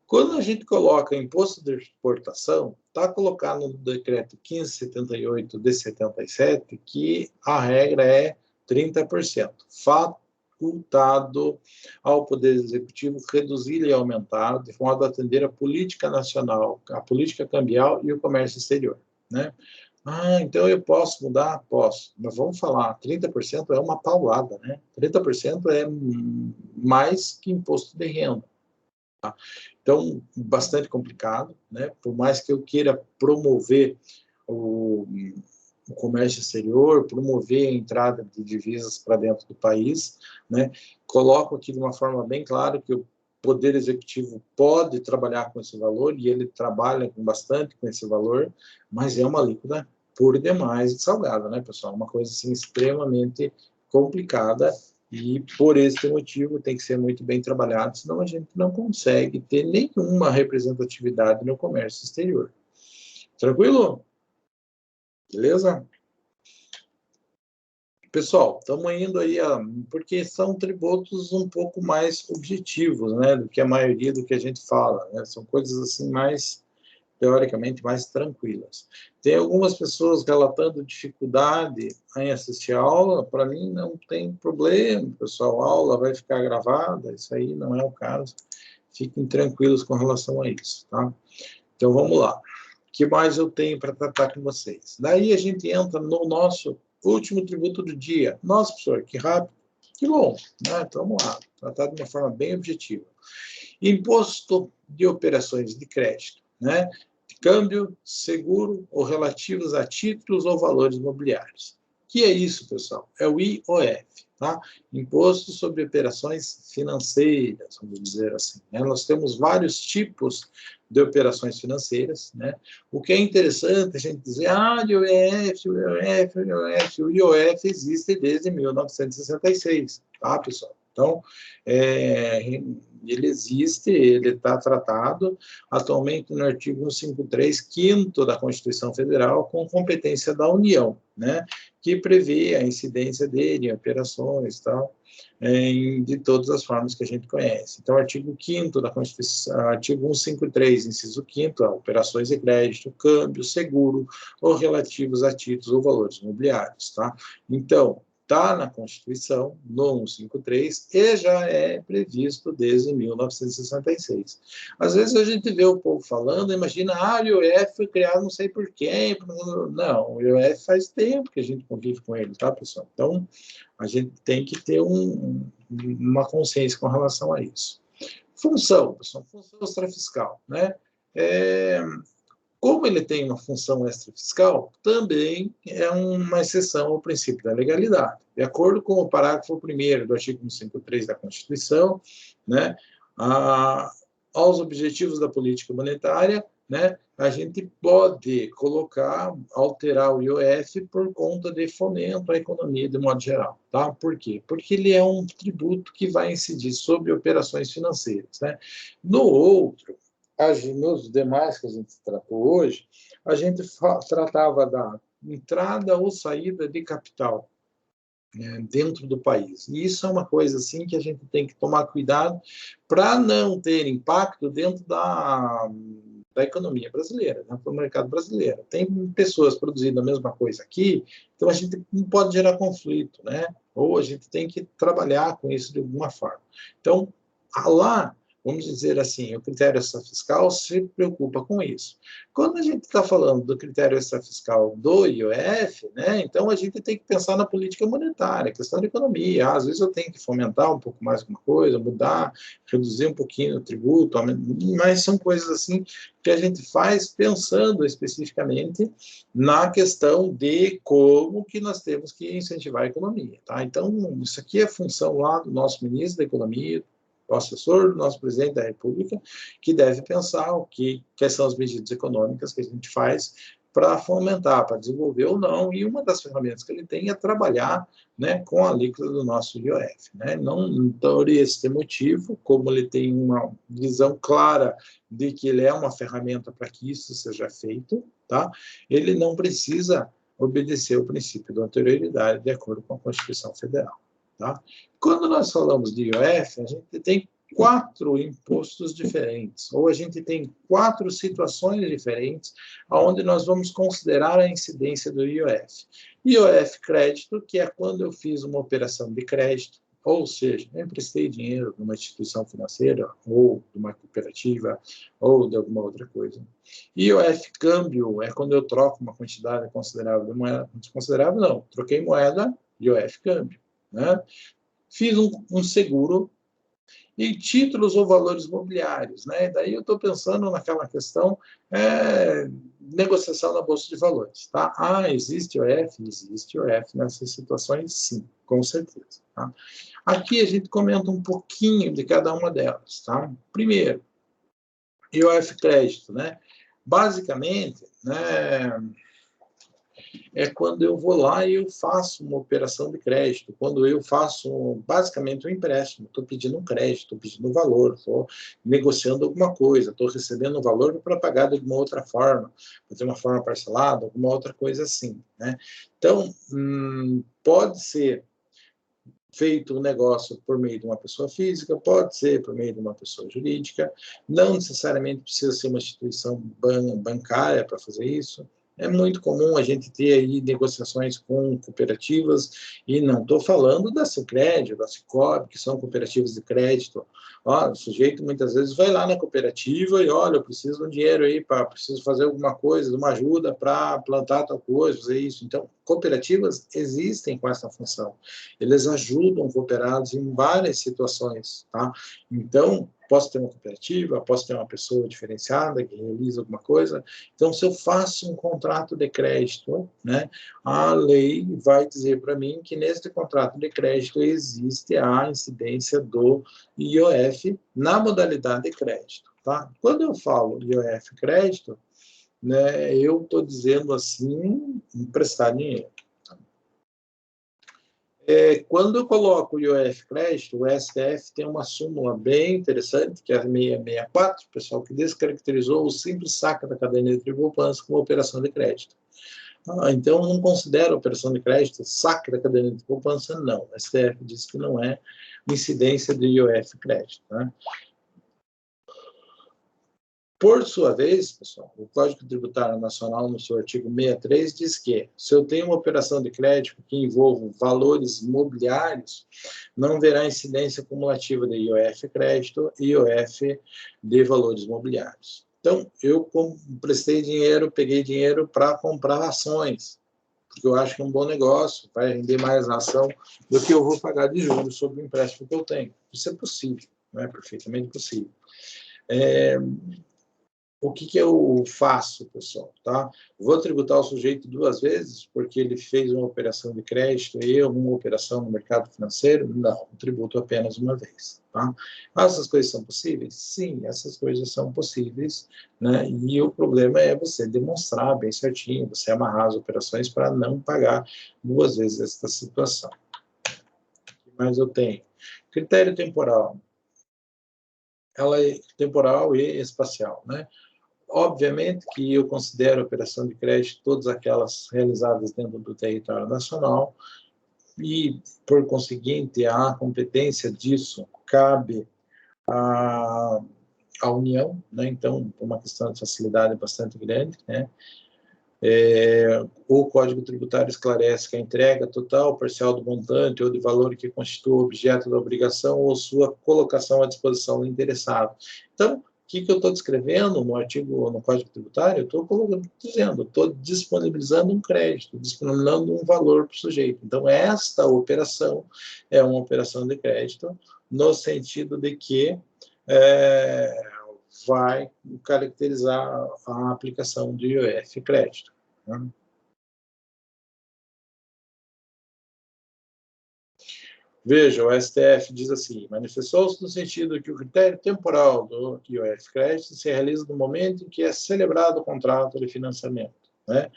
Speaker 1: Quando a gente coloca imposto de exportação, está colocado no decreto 1578 de 77 que a regra é 30%. Facultado ao Poder Executivo reduzir e aumentar, de modo a atender a política nacional, a política cambial e o comércio exterior, né? Ah, então eu posso mudar? Posso. Mas vamos falar, 30% é uma paulada, né? 30% é mais que imposto de renda. Tá? Então, bastante complicado, né? Por mais que eu queira promover o comércio exterior, promover a entrada de divisas para dentro do país, né? Coloco aqui de uma forma bem clara que o Poder Executivo pode trabalhar com esse valor, e ele trabalha bastante com esse valor, mas é uma alíquota por demais salgada, né, pessoal? Uma coisa assim extremamente complicada, e por esse motivo tem que ser muito bem trabalhado, senão a gente não consegue ter nenhuma representatividade no comércio exterior. Tranquilo? Beleza? Pessoal, estamos indo aí, porque são tributos um pouco mais objetivos, né, do que a maioria do que a gente fala, né? São coisas assim mais, teoricamente, mais tranquilas. Tem algumas pessoas relatando dificuldade em assistir a aula. Para mim não tem problema, pessoal, a aula vai ficar gravada, isso aí não é o caso. Fiquem tranquilos com relação a isso, tá? Então vamos lá. O que mais eu tenho para tratar com vocês? Daí a gente entra no nosso último tributo do dia. Nossa, professor, que rápido, que bom, né? Então vamos lá, tratar de uma forma bem objetiva. Imposto de operações de crédito, né? Câmbio, seguro ou relativos a títulos ou valores imobiliários. O que é isso, pessoal? É o IOF, tá? Imposto sobre operações financeiras, vamos dizer assim, né? Nós temos vários tipos de operações financeiras, né? O que é interessante a gente dizer, IOF, IOF, IOF. O IOF existe desde 1966, tá, pessoal? Então, ele existe, ele está tratado atualmente no artigo 153, 5º da Constituição Federal, com competência da União, né, que prevê a incidência dele em operações, tal, de todas as formas que a gente conhece. Então, artigo 5º da Constituição, artigo 153, inciso 5º, operações de crédito, câmbio, seguro, ou relativos a títulos ou valores imobiliários, tá? Então, está na Constituição, no 153, e já é previsto desde 1966. Às vezes a gente vê o povo falando, imagina, o IOF foi criado não sei por quem. Não, o IOF faz tempo que a gente convive com ele, tá, pessoal? Então, a gente tem que ter uma consciência com relação a isso. Função, pessoal, função extrafiscal, né? Como ele tem uma função extrafiscal, também é uma exceção ao princípio da legalidade. De acordo com o parágrafo 1º do artigo 153 da Constituição, né, aos objetivos da política monetária, né, a gente pode alterar o IOF por conta de fomento à economia de modo geral. Tá? Por quê? Porque ele é um tributo que vai incidir sobre operações financeiras, né? No outro, nos demais que a gente tratou hoje, a gente tratava da entrada ou saída de capital, né, dentro do país. E isso é uma coisa assim que a gente tem que tomar cuidado para não ter impacto dentro da economia brasileira, né, do mercado brasileiro. Tem pessoas produzindo a mesma coisa aqui, então a gente não pode gerar conflito, né? Ou a gente tem que trabalhar com isso de alguma forma. Então, lá vamos dizer assim, o critério extrafiscal se preocupa com isso. Quando a gente está falando do critério extrafiscal do IOF, né, então a gente tem que pensar na política monetária, questão de economia. Às vezes eu tenho que fomentar um pouco mais alguma coisa, mudar, reduzir um pouquinho o tributo, mas são coisas assim que a gente faz pensando especificamente na questão de como que nós temos que incentivar a economia. Tá? Então, isso aqui é função lá do nosso ministro da Economia, o assessor do nosso presidente da República, que deve pensar quais são as medidas econômicas que a gente faz para fomentar, para desenvolver ou não, e uma das ferramentas que ele tem é trabalhar, né, com a alíquota do nosso IOF. Né? Não por esse motivo, como ele tem uma visão clara de que ele é uma ferramenta para que isso seja feito, tá? Ele não precisa obedecer ao princípio da anterioridade de acordo com a Constituição Federal. Tá? Quando nós falamos de IOF, a gente tem 4 impostos diferentes, ou a gente tem 4 situações diferentes, onde nós vamos considerar a incidência do IOF. IOF crédito, que é quando eu fiz uma operação de crédito, ou seja, eu emprestei dinheiro numa instituição financeira, ou de uma cooperativa, ou de alguma outra coisa. IOF câmbio é quando eu troco uma quantidade considerável de moeda, considerável não, troquei moeda, IOF câmbio. Né? Fiz um seguro e títulos ou valores mobiliários. Né? Daí eu estou pensando naquela questão negociação na Bolsa de Valores. Tá? Existe IOF? Existe IOF nessas situações, sim, com certeza. Tá? Aqui a gente comenta um pouquinho de cada uma delas. Tá? Primeiro, IOF crédito. Né? Basicamente, né, é quando eu vou lá e eu faço uma operação de crédito, quando eu faço basicamente um empréstimo, estou pedindo um crédito, estou pedindo um valor, estou negociando alguma coisa, estou recebendo um valor para pagar de uma outra forma, de uma forma parcelada, alguma outra coisa assim. Né? Então, pode ser feito um negócio por meio de uma pessoa física, pode ser por meio de uma pessoa jurídica, não necessariamente precisa ser uma instituição bancária para fazer isso. É muito comum a gente ter aí negociações com cooperativas, e não estou falando da Sicredi, da Sicob, que são cooperativas de crédito. O sujeito muitas vezes vai lá na cooperativa e, olha, eu preciso de um dinheiro aí, preciso fazer alguma coisa, de uma ajuda para plantar tal coisa, fazer isso. Então, cooperativas existem com essa função. Eles ajudam cooperados em várias situações. Tá? Então, posso ter uma cooperativa, posso ter uma pessoa diferenciada que realiza alguma coisa. Então, se eu faço um contrato de crédito, né, a lei vai dizer para mim que nesse contrato de crédito existe a incidência do IOF na modalidade de crédito. Tá? Quando eu falo IOF crédito, né, eu estou dizendo assim, emprestar dinheiro. Quando eu coloco o IOF crédito, o STF tem uma súmula bem interessante, que é a 664, pessoal, que descaracterizou o simples saque da caderneta de poupança como operação de crédito. Então, não considera a operação de crédito saque da caderneta de poupança, não. O STF diz que não é incidência do IOF crédito. Né? Por sua vez, pessoal, o Código Tributário Nacional, no seu artigo 63, diz que, se eu tenho uma operação de crédito que envolva valores mobiliários, não haverá incidência cumulativa de IOF crédito e IOF de valores mobiliários. Então, eu prestei dinheiro, peguei dinheiro para comprar ações, porque eu acho que é um bom negócio, vai render mais na ação do que eu vou pagar de juros sobre o empréstimo que eu tenho. Isso é possível, não é perfeitamente possível. O que eu faço, pessoal? Tá? Vou tributar o sujeito 2 vezes porque ele fez uma operação de crédito e uma operação no mercado financeiro? Não, tributo apenas uma vez. Tá? Essas coisas são possíveis? Sim, essas coisas são possíveis. Né? E o problema é você demonstrar bem certinho, você amarrar as operações para não pagar 2 vezes esta situação. O que mais eu tenho? Critério temporal. Ela é temporal e espacial, né? Obviamente que eu considero a operação de crédito todas aquelas realizadas dentro do território nacional e, por conseguinte, a competência disso cabe à União, né? Então, uma questão de facilidade bastante grande, né? O Código Tributário esclarece que a entrega total, parcial do montante ou de valor que constitua o objeto da obrigação ou sua colocação à disposição do interessado. Então, o que eu estou descrevendo no artigo, no Código Tributário? Eu estou dizendo, estou disponibilizando um crédito, disponibilizando um valor para o sujeito. Então, esta operação é uma operação de crédito, no sentido de que vai caracterizar a aplicação do IOF crédito. Né? Veja, o STF diz assim, manifestou-se no sentido que o critério temporal do IOF crédito se realiza no momento em que é celebrado o contrato de financiamento. Né?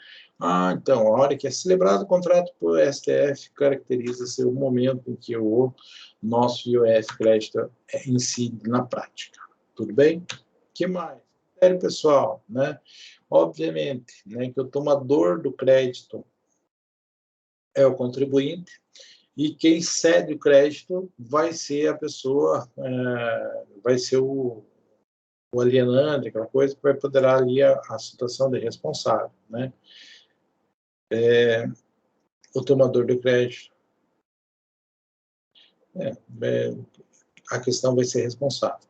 Speaker 1: Então, a hora que é celebrado o contrato por STF, caracteriza-se o momento em que o nosso IOF crédito incide na prática. Tudo bem? O que mais? Critério pessoal, né? Obviamente, né, que o tomador do crédito é o contribuinte, e quem cede o crédito vai ser a pessoa, vai ser o alienante, aquela coisa que vai poder ali a situação de responsável, né? O tomador do crédito, a questão vai ser responsável.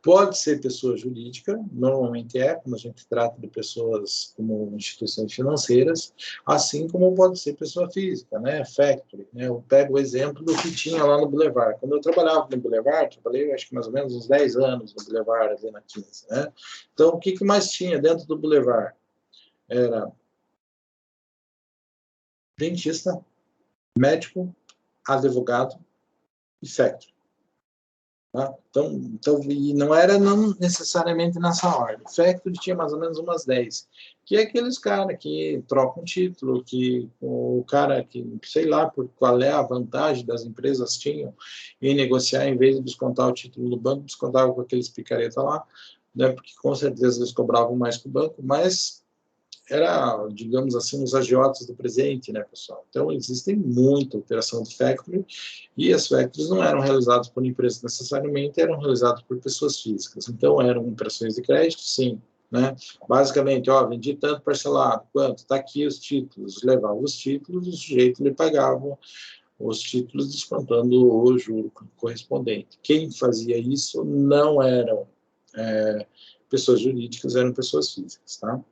Speaker 1: Pode ser pessoa jurídica, normalmente quando a gente trata de pessoas como instituições financeiras, assim como pode ser pessoa física, né, factory, né, eu pego o exemplo do que tinha lá no Boulevard. Quando eu trabalhava no Boulevard, trabalhei acho que mais ou menos uns 10 anos no Boulevard, ali na 15, né, então o que mais tinha dentro do Boulevard? Era dentista, médico, advogado e factory. Tá? Então, e não era necessariamente nessa ordem. Factory tinha mais ou menos umas 10, que é aqueles caras que trocam título, que o cara que, sei lá, por qual é a vantagem das empresas tinham em negociar, em vez de descontar o título no banco, descontavam com aqueles picareta lá, né, porque com certeza eles cobravam mais que o banco, mas era, digamos assim, os agiotas do presente, né, pessoal? Então, existem muita operação de factoring, e as factories não eram realizadas por empresas necessariamente, eram realizadas por pessoas físicas. Então, eram operações de crédito, sim, né? Basicamente, vendi tanto parcelado, quanto? Está aqui os títulos. Levava os títulos, o sujeito lhe pagava os títulos descontando o juro correspondente. Quem fazia isso não eram pessoas jurídicas, eram pessoas físicas, tá?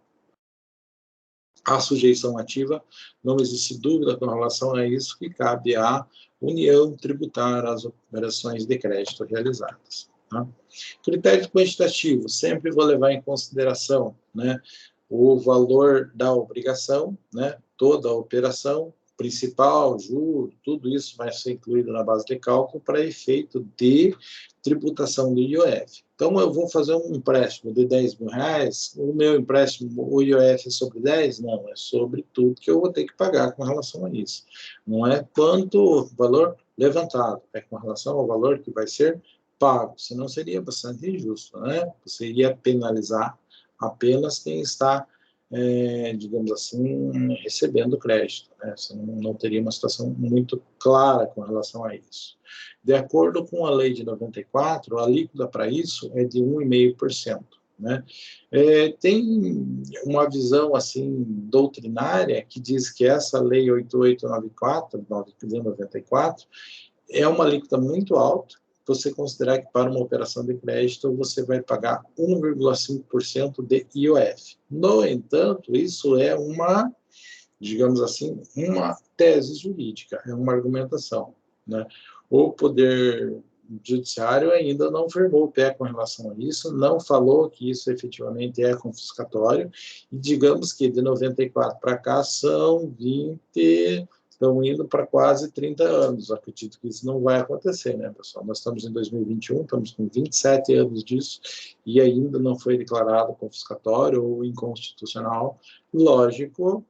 Speaker 1: A sujeição ativa, não existe dúvida com relação a isso, que cabe à União tributar as operações de crédito realizadas. Tá? Critério quantitativo, sempre vou levar em consideração, né, o valor da obrigação, né, toda a operação, principal, juro, tudo isso vai ser incluído na base de cálculo para efeito de tributação do IOF. Então, eu vou fazer um empréstimo de 10 mil reais, o meu empréstimo, o IOF é sobre 10? Não, é sobre tudo que eu vou ter que pagar com relação a isso. Não é quanto valor levantado, é com relação ao valor que vai ser pago, senão seria bastante injusto, né? Você iria penalizar apenas quem está, digamos assim, recebendo crédito, né? Você não teria uma situação muito clara com relação a isso. De acordo com a lei de 94, a alíquota para isso é de 1,5%. Né? Tem uma visão assim doutrinária que diz que essa lei 8894, de 94, é uma alíquota muito alta. Você considerar que para uma operação de crédito você vai pagar 1,5% de IOF. No entanto, isso é uma, digamos assim, uma tese jurídica, é uma argumentação, né? O Poder Judiciário ainda não firmou o pé com relação a isso, não falou que isso efetivamente é confiscatório, e digamos que de 94 para cá estão indo para quase 30 anos. Eu acredito que isso não vai acontecer, né, pessoal? Nós estamos em 2021, estamos com 27 anos disso, e ainda não foi declarado confiscatório ou inconstitucional. Lógico,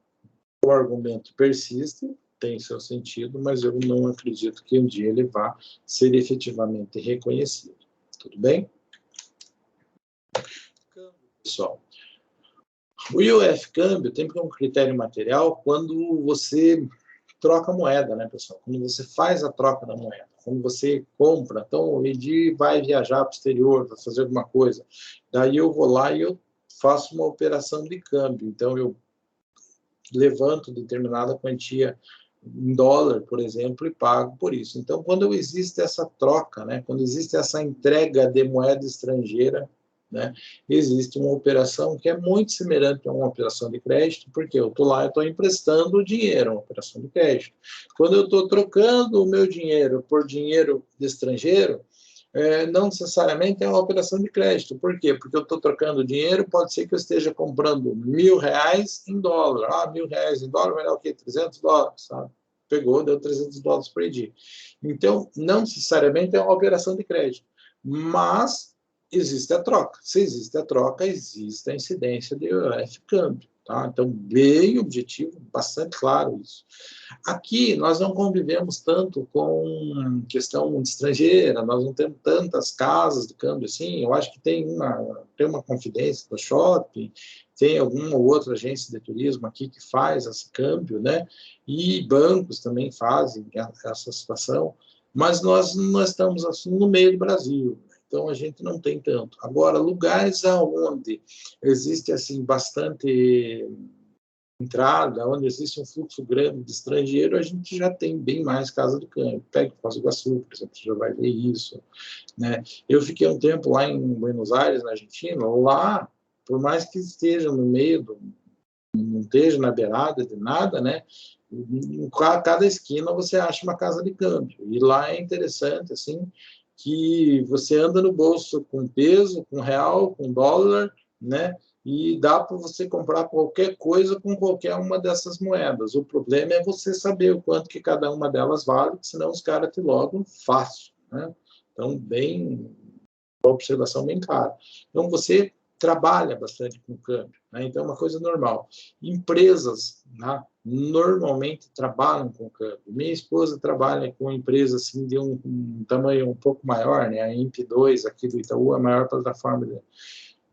Speaker 1: o argumento persiste, tem seu sentido, mas eu não acredito que um dia ele vá ser efetivamente reconhecido. Tudo bem? Pessoal, o IOF câmbio tem um critério material quando você troca a moeda, né, pessoal? Quando você faz a troca da moeda, quando você compra, então o Edi vai viajar para o exterior, vai fazer alguma coisa, daí eu vou lá e eu faço uma operação de câmbio, então eu levanto determinada quantia em dólar, por exemplo, e pago por isso. Então, quando existe essa troca, né, quando existe essa entrega de moeda estrangeira, né, existe uma operação que é muito semelhante a uma operação de crédito, porque eu estou lá, eu estou emprestando dinheiro, uma operação de crédito. Quando eu estou trocando o meu dinheiro por dinheiro de estrangeiro, não necessariamente é uma operação de crédito. Por quê? Porque eu estou trocando dinheiro, pode ser que eu esteja comprando R$1.000 em dólar. R$1.000 em dólar vai dar o quê? $300, sabe? Pegou, deu $300 por dia. Então, não necessariamente é uma operação de crédito, mas existe a troca. Se existe a troca, existe a incidência de IOF câmbio. Tá? Então, bem objetivo, bastante claro isso. Aqui, nós não convivemos tanto com questão estrangeira, nós não temos tantas casas de câmbio assim. Eu acho que tem uma Confidência do Shopping, tem alguma ou outra agência de turismo aqui que faz esse câmbio, né? E bancos também fazem essa situação, mas nós estamos assim no meio do Brasil, então a gente não tem tanto. Agora, lugares onde existe assim bastante entrada, onde existe um fluxo grande de estrangeiro, a gente já tem bem mais casa de câmbio. Pega Foz do Iguaçu, por exemplo, você já vai ver isso, né? Eu fiquei um tempo lá em Buenos Aires, na Argentina. Lá, por mais que esteja no meio não esteja na beirada de nada, né? Em cada esquina você acha uma casa de câmbio. E lá é interessante, assim, que você anda no bolso com peso, com real, com dólar, né? E dá para você comprar qualquer coisa com qualquer uma dessas moedas. O problema é você saber o quanto que cada uma delas vale, senão os caras te logam fácil, né? Então, uma observação bem clara. Então, você trabalha bastante com câmbio, né? Então é uma coisa normal. Empresas, né, normalmente trabalham com câmbio. Minha esposa trabalha com empresa assim de um tamanho um pouco maior, né? A IMP2 aqui do Itaú, a maior plataforma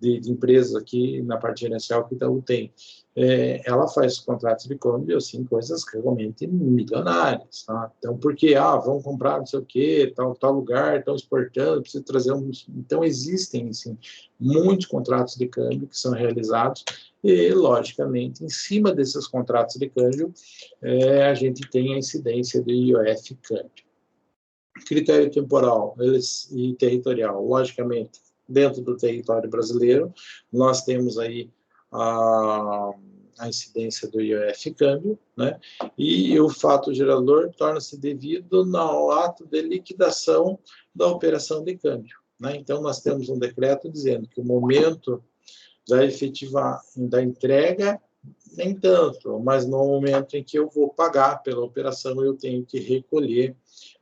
Speaker 1: de empresas aqui na parte gerencial que o Itaú tem. Ela faz contratos de câmbio, assim, coisas realmente milionárias, tá? Então, porque, vão comprar não sei o quê, tal lugar, estão exportando, precisa trazer uns... Então, existem, assim, muitos contratos de câmbio que são realizados e, logicamente, em cima desses contratos de câmbio, a gente tem a incidência do IOF câmbio. Critério temporal e territorial, logicamente, dentro do território brasileiro, nós temos aí a incidência do IOF câmbio, né? E o fato gerador torna-se devido no ato de liquidação da operação de câmbio, né? Então, nós temos um decreto dizendo que o momento da entrega, nem tanto, mas no momento em que eu vou pagar pela operação, eu tenho que recolher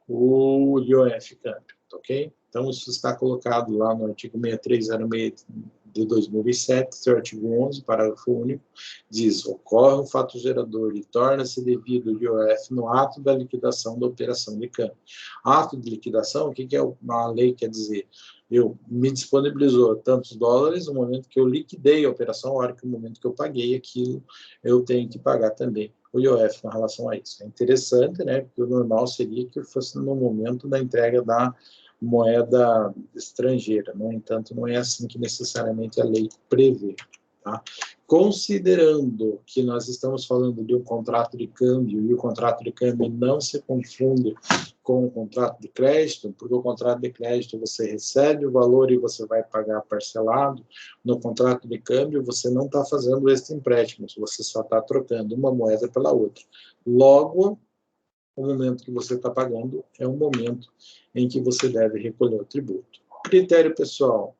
Speaker 1: o IOF câmbio, ok? Então, isso está colocado lá no artigo 6306 de 2007, seu artigo 11, parágrafo único, diz: ocorre um fato gerador e torna-se devido o IOF no ato da liquidação da operação de câmbio. Ato de liquidação, o que é uma lei quer dizer? Eu me disponibilizou tantos dólares no momento que eu liquidei a operação, a hora que no momento que eu paguei aquilo, eu tenho que pagar também o IOF com relação a isso. É interessante, né? Porque o normal seria que fosse no momento da entrega da moeda estrangeira. No entanto, não é assim que necessariamente a lei prevê. Tá? Considerando que nós estamos falando de um contrato de câmbio e o contrato de câmbio não se confunde com o contrato de crédito, porque o contrato de crédito você recebe o valor e você vai pagar parcelado. No contrato de câmbio você não está fazendo este empréstimo, você só está trocando uma moeda pela outra. Logo, o momento que você está pagando é o momento em que você deve recolher o tributo. Critério pessoal.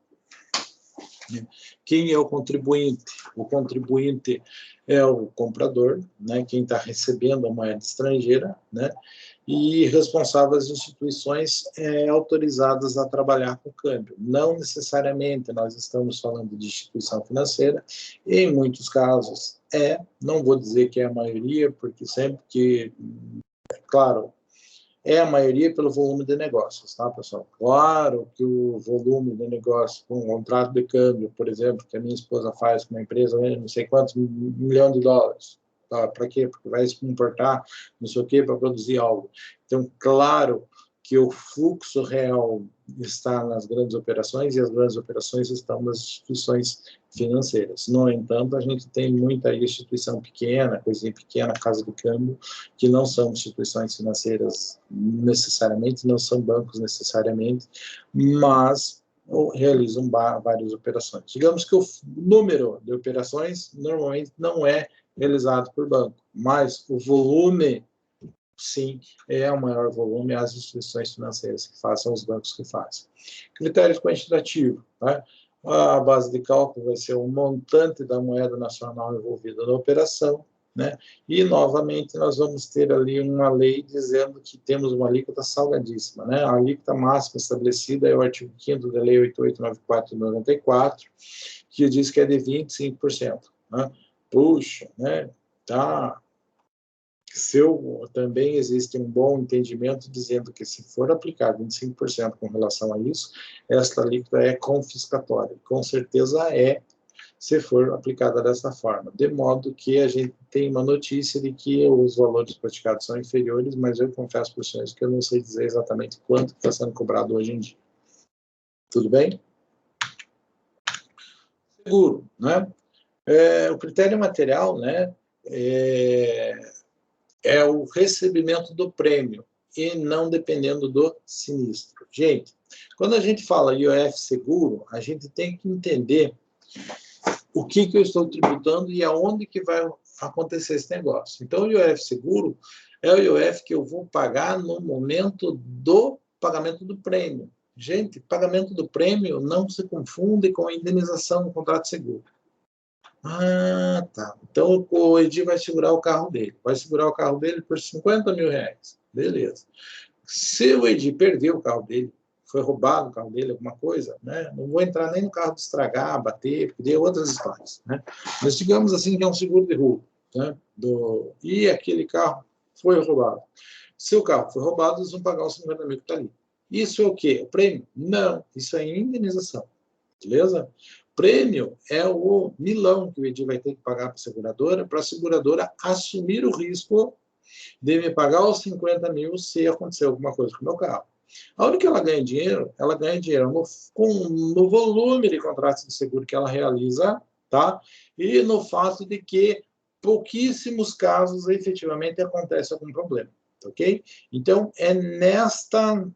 Speaker 1: Quem é o contribuinte? O contribuinte é o comprador, né, quem está recebendo a moeda estrangeira, né, e responsáveis instituições autorizadas a trabalhar com câmbio. Não necessariamente nós estamos falando de instituição financeira, em muitos casos não vou dizer que é a maioria, porque sempre que, claro, a maioria pelo volume de negócios, tá, pessoal? Claro que o volume de negócio com um contrato de câmbio, por exemplo, que a minha esposa faz com uma empresa, não sei quantos milhões de dólares, tá? Para quê? Porque vai importar não sei o quê para produzir algo. Então, claro que o fluxo real está nas grandes operações e as grandes operações estão nas instituições financeiras. No entanto, a gente tem muita instituição pequena, coisinha pequena, casa do câmbio, que não são instituições financeiras necessariamente, não são bancos necessariamente, mas realizam várias operações. Digamos que o número de operações normalmente não é realizado por banco, mas o volume, sim, é o maior volume as instituições financeiras que fazem, os bancos que fazem. Critérios quantitativos, né? A base de cálculo vai ser o montante da moeda nacional envolvida na operação, né? E, novamente, nós vamos ter ali uma lei dizendo que temos uma alíquota salgadíssima, né? A alíquota máxima estabelecida é o artigo 5º da Lei 8894 de 94, que diz que é de 25%. Né? Puxa, né? Tá. Também existe um bom entendimento dizendo que, se for aplicado 25% com relação a isso, esta alíquota é confiscatória. Com certeza é, se for aplicada dessa forma. De modo que a gente tem uma notícia de que os valores praticados são inferiores, mas eu confesso para os senhores que eu não sei dizer exatamente quanto está sendo cobrado hoje em dia. Tudo bem? Seguro, né? O critério material, né? É o recebimento do prêmio e não dependendo do sinistro. Gente, quando a gente fala IOF seguro, a gente tem que entender o que eu estou tributando e aonde que vai acontecer esse negócio. Então, o IOF seguro é o IOF que eu vou pagar no momento do pagamento do prêmio. Gente, pagamento do prêmio não se confunde com a indenização no contrato seguro. Ah, tá. Então o Edi vai segurar o carro dele. Vai segurar o carro dele por 50 mil reais. Beleza. Se o Edi perdeu o carro dele, foi roubado o carro dele, alguma coisa, né? Não vou entrar nem no carro de estragar, bater, porque deu outras histórias, né? Mas digamos assim que é um seguro de roubo, né? E aquele carro foi roubado. Se o carro foi roubado, eles vão pagar os 50 mil que está ali. Isso é o quê? O prêmio? Não, isso é indenização. Beleza? Prêmio é o milão que o Edi vai ter que pagar para a seguradora assumir o risco de me pagar os 50 mil se acontecer alguma coisa com o meu carro. A hora que ela ganha dinheiro no volume de contratos de seguro que ela realiza, tá? E no fato de que pouquíssimos casos efetivamente acontece algum problema, ok? Então, é nesta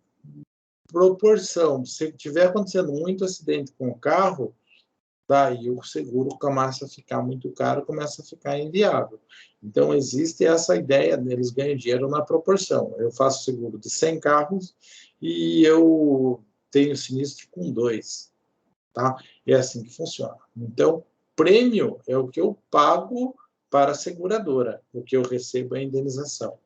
Speaker 1: proporção. Se tiver acontecendo muito acidente com o carro, daí o seguro começa a ficar muito caro, começa a ficar inviável. Então, existe essa ideia, eles ganham dinheiro na proporção. Eu faço seguro de 100 carros e eu tenho sinistro com 2. Tá? É assim que funciona. Então, prêmio é o que eu pago para a seguradora, o que eu recebo é a indenização.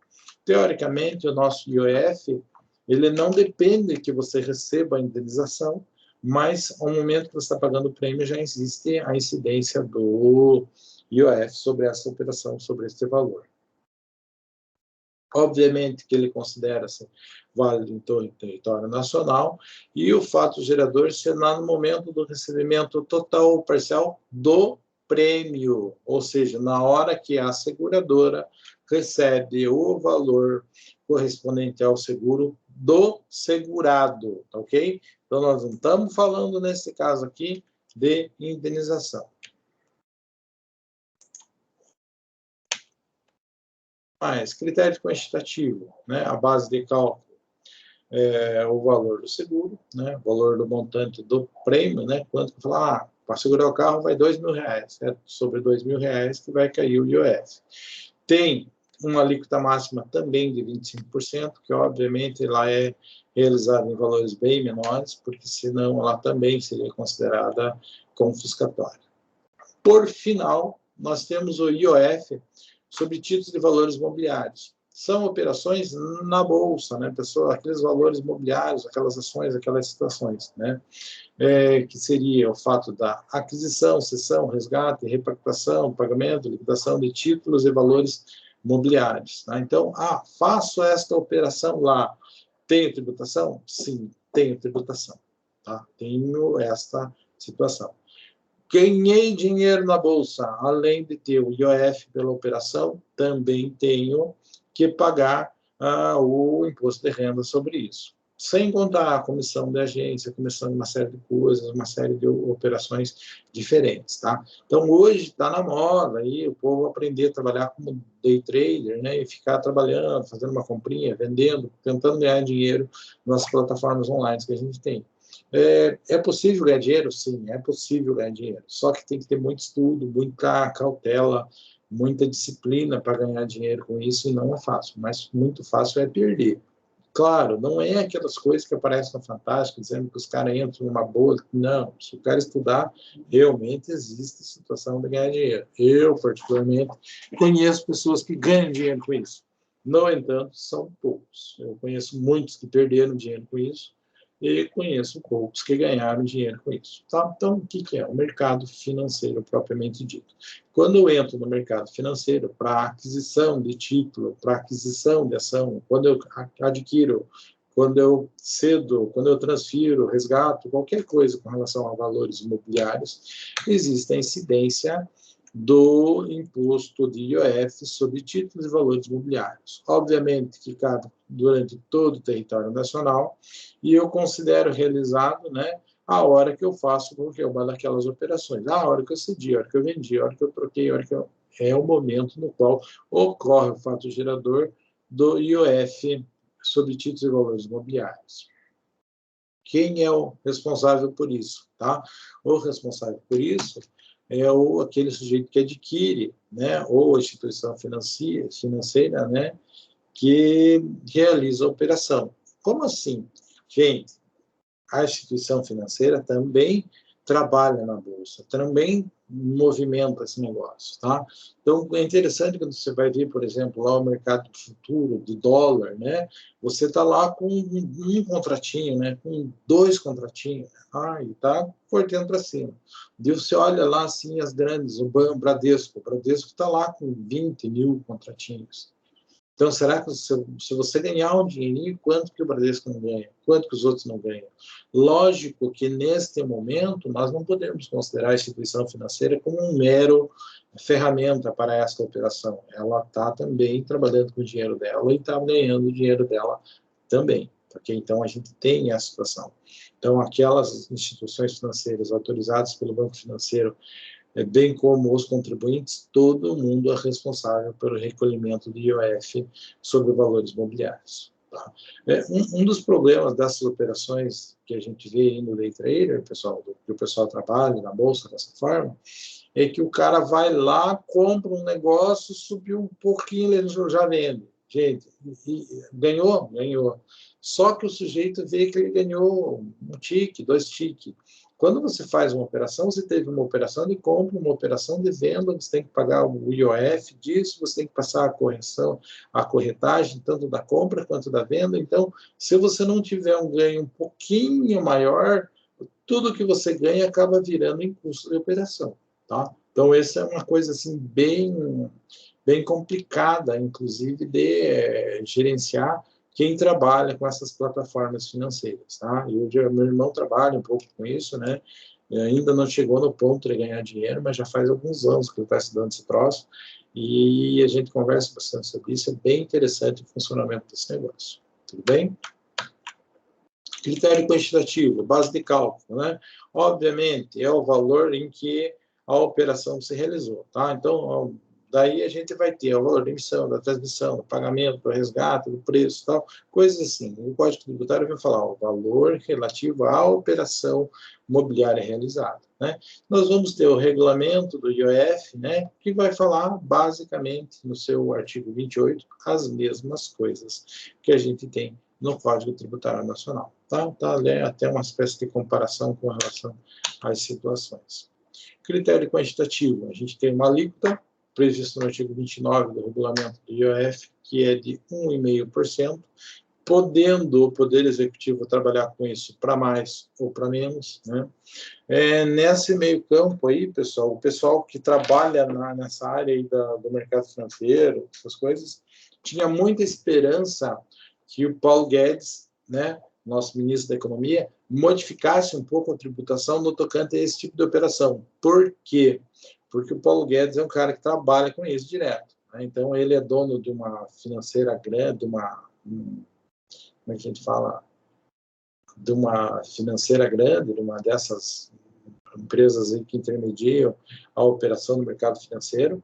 Speaker 1: Teoricamente, o nosso IOF, ele não depende que você receba a indenização, mas ao momento que você está pagando o prêmio, já existe a incidência do IOF sobre essa operação, sobre esse valor. Obviamente que ele considera-se válido em território nacional, e o fato gerador será no momento do recebimento total ou parcial do prêmio, ou seja, na hora que a seguradora recebe o valor correspondente ao seguro do segurado, ok? Então, nós não estamos falando, nesse caso aqui, de indenização. Mas, critério quantitativo, né? A base de cálculo é o valor do seguro, né? O valor do montante do prêmio, né? Quanto que falar, para segurar o carro vai R$2.000, é sobre R$2.000 que vai cair o IOF. Tem uma alíquota máxima também de 25%, que obviamente ela é realizada em valores bem menores, porque senão ela também seria considerada confiscatória. Por final, nós temos o IOF sobre títulos de valores imobiliários. São operações na bolsa, né, pessoal? Aqueles valores imobiliários, aquelas ações, aquelas situações, né? Que seria o fato da aquisição, cessão, resgate, repactação, pagamento, liquidação de títulos e valores imobiliários. Tá? Então, faço esta operação lá. Tenho tributação? Sim, tenho tributação. Tá? Tenho esta situação. Ganhei dinheiro na bolsa, além de ter o IOF pela operação, também tenho que pagar o imposto de renda sobre isso. Sem contar a comissão da agência, a comissão de uma série de coisas, uma série de operações diferentes, tá? Então, hoje está na moda aí o povo aprender a trabalhar como day trader, né? E ficar trabalhando, fazendo uma comprinha, vendendo, tentando ganhar dinheiro nas plataformas online que a gente tem. É possível ganhar dinheiro? Sim, é possível ganhar dinheiro. Só que tem que ter muito estudo, muita cautela, muita disciplina para ganhar dinheiro com isso, e não é fácil. Mas muito fácil é perder. Claro, não é aquelas coisas que aparecem no Fantástico, dizendo que os caras entram numa bolha. Não, se o cara estudar, realmente existe situação de ganhar dinheiro. Eu, particularmente, conheço pessoas que ganham dinheiro com isso. No entanto, são poucos. Eu conheço muitos que perderam dinheiro com isso e conheço poucos que ganharam dinheiro com isso. Tá? Então, o que é? O mercado financeiro propriamente dito. Quando eu entro no mercado financeiro para aquisição de título, para aquisição de ação, quando eu adquiro, quando eu cedo, quando eu transfiro, resgato, qualquer coisa com relação a valores imobiliários, existe a incidência do imposto de IOF sobre títulos e valores imobiliários. Obviamente que cabe durante todo o território nacional, e eu considero realizado, né, a hora que eu faço qualquer uma daquelas operações, a hora que eu cedi, a hora que eu vendi, a hora que eu troquei, a hora que eu... é o momento no qual ocorre o fato gerador do IOF sobre títulos e valores imobiliários. Quem é o responsável por isso? Tá? O responsável por isso é aquele sujeito que adquire, né, ou a instituição financeira, né, que realiza a operação. Como assim? Gente, a instituição financeira também trabalha na bolsa, também movimenta esse negócio, tá? Então, é interessante quando você vai ver, por exemplo, lá o mercado futuro de dólar, né? Você está lá com um contratinho, né? Com dois contratinhos, e tá cortando para cima. Daí você olha lá, assim, as grandes, o Bradesco está lá com 20 mil contratinhos. Então, será que se você ganhar um dinheirinho, quanto que o Bradesco não ganha? Quanto que os outros não ganham? Lógico que, neste momento, nós não podemos considerar a instituição financeira como um mero ferramenta para esta operação. Ela está também trabalhando com o dinheiro dela e está ganhando o dinheiro dela também. Porque, então, a gente tem essa situação. Então, aquelas instituições financeiras autorizadas pelo Banco Financeiro, bem como os contribuintes, todo mundo é responsável pelo recolhimento do IOF sobre valores imobiliários. Tá? Um dos problemas dessas operações que a gente vê aí no day trader, pessoal, que o pessoal trabalha na bolsa dessa forma, é que o cara vai lá, compra um negócio, subiu um pouquinho, ele já vende. Gente, ganhou? Ganhou. Só que o sujeito vê que ele ganhou um tique, dois tiques. Quando você faz uma operação, você teve uma operação de compra, uma operação de venda, você tem que pagar o IOF disso, você tem que passar a correção, a corretagem, tanto da compra quanto da venda. Então, se você não tiver um ganho um pouquinho maior, tudo que você ganha acaba virando em custo de operação. Tá? Então, essa é uma coisa assim, bem complicada, inclusive, de gerenciar quem trabalha com essas plataformas financeiras, tá? Meu irmão trabalha um pouco com isso, né? Ainda não chegou no ponto de ganhar dinheiro, mas já faz alguns anos que ele está estudando esse troço, e a gente conversa bastante sobre isso, é bem interessante o funcionamento desse negócio. Tudo bem? Critério quantitativo, base de cálculo, né? Obviamente, é o valor em que a operação se realizou, tá? Então, daí a gente vai ter o valor da emissão, da transmissão, do pagamento, do resgate, do preço, tal, coisas assim. O Código Tributário vai falar o valor relativo à operação mobiliária realizada, né? Nós vamos ter o regulamento do IOF, né, que vai falar basicamente no seu artigo 28 as mesmas coisas que a gente tem no Código Tributário Nacional. Tá? Até uma espécie de comparação com relação às situações. Critério quantitativo, a gente tem uma alíquota prevista no artigo 29 do regulamento do IOF, que é de 1,5%, podendo o Poder Executivo trabalhar com isso para mais ou para menos, né? Nesse meio campo aí, pessoal, o pessoal que trabalha nessa área aí do mercado financeiro, essas coisas, tinha muita esperança que o Paulo Guedes, né, nosso ministro da Economia, modificasse um pouco a tributação no tocante a esse tipo de operação. Por quê? Porque o Paulo Guedes é um cara que trabalha com isso direto, né? Então, ele é dono de uma financeira grande, como é que a gente fala? de uma financeira grande, de uma dessas empresas aí que intermediam a operação do mercado financeiro,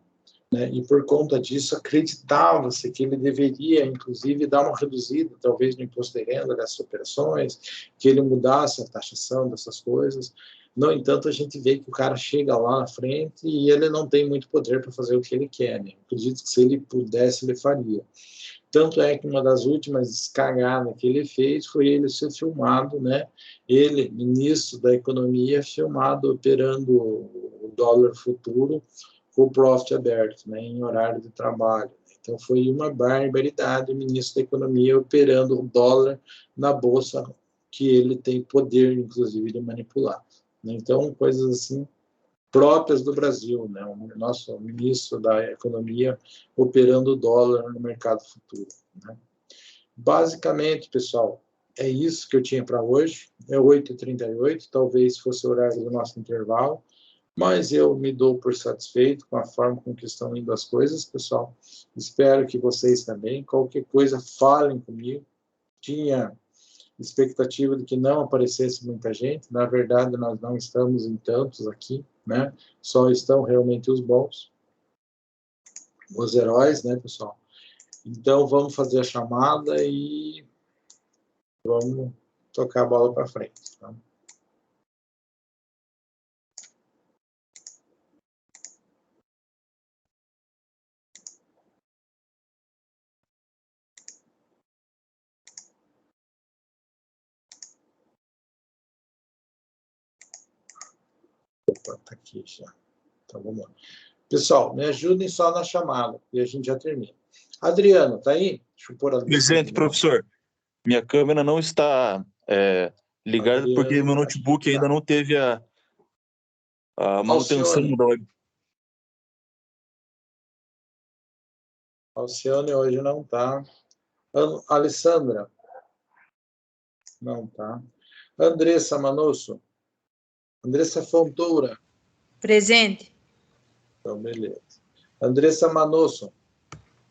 Speaker 1: né? E por conta disso acreditava-se que ele deveria, inclusive, dar uma reduzida, talvez, no imposto de renda dessas operações, que ele mudasse a taxação dessas coisas. No entanto, a gente vê que o cara chega lá na frente e ele não tem muito poder para fazer o que ele quer, né? Acredito que se ele pudesse, ele faria. Tanto é que uma das últimas cagadas que ele fez foi ele ser filmado, né? Ele, ministro da Economia, filmado operando o dólar futuro com o profit aberto, né? Em horário de trabalho. Então foi uma barbaridade o ministro da Economia operando o dólar na bolsa que ele tem poder, inclusive, de manipular. Então, coisas assim próprias do Brasil, né? O nosso ministro da Economia operando o dólar no mercado futuro, né? Basicamente, pessoal, é isso que eu tinha para hoje. É 8h38, talvez fosse o horário do nosso intervalo, mas eu me dou por satisfeito com a forma com que estão indo as coisas, pessoal. Espero que vocês também. Qualquer coisa, falem comigo. Tinha expectativa de que não aparecesse muita gente. Na verdade, nós não estamos em tantos aqui, né? Só estão realmente os bons, os heróis, né, pessoal? Então, vamos fazer a chamada e vamos tocar a bola para frente, tá? Opa, tá aqui já. Então, vamos lá. Pessoal, me ajudem só na chamada e a gente já termina. Adriano, tá aí? Deixa eu pôr a
Speaker 2: Presente, professor. Minha câmera não está ligada. Adriano, porque meu notebook ainda não teve a manutenção da web.
Speaker 1: Alcione hoje não tá. Alessandra? Não tá. Andressa Manosso? Andressa Fontoura?
Speaker 3: Presente.
Speaker 1: Então, beleza. Andressa Manosso?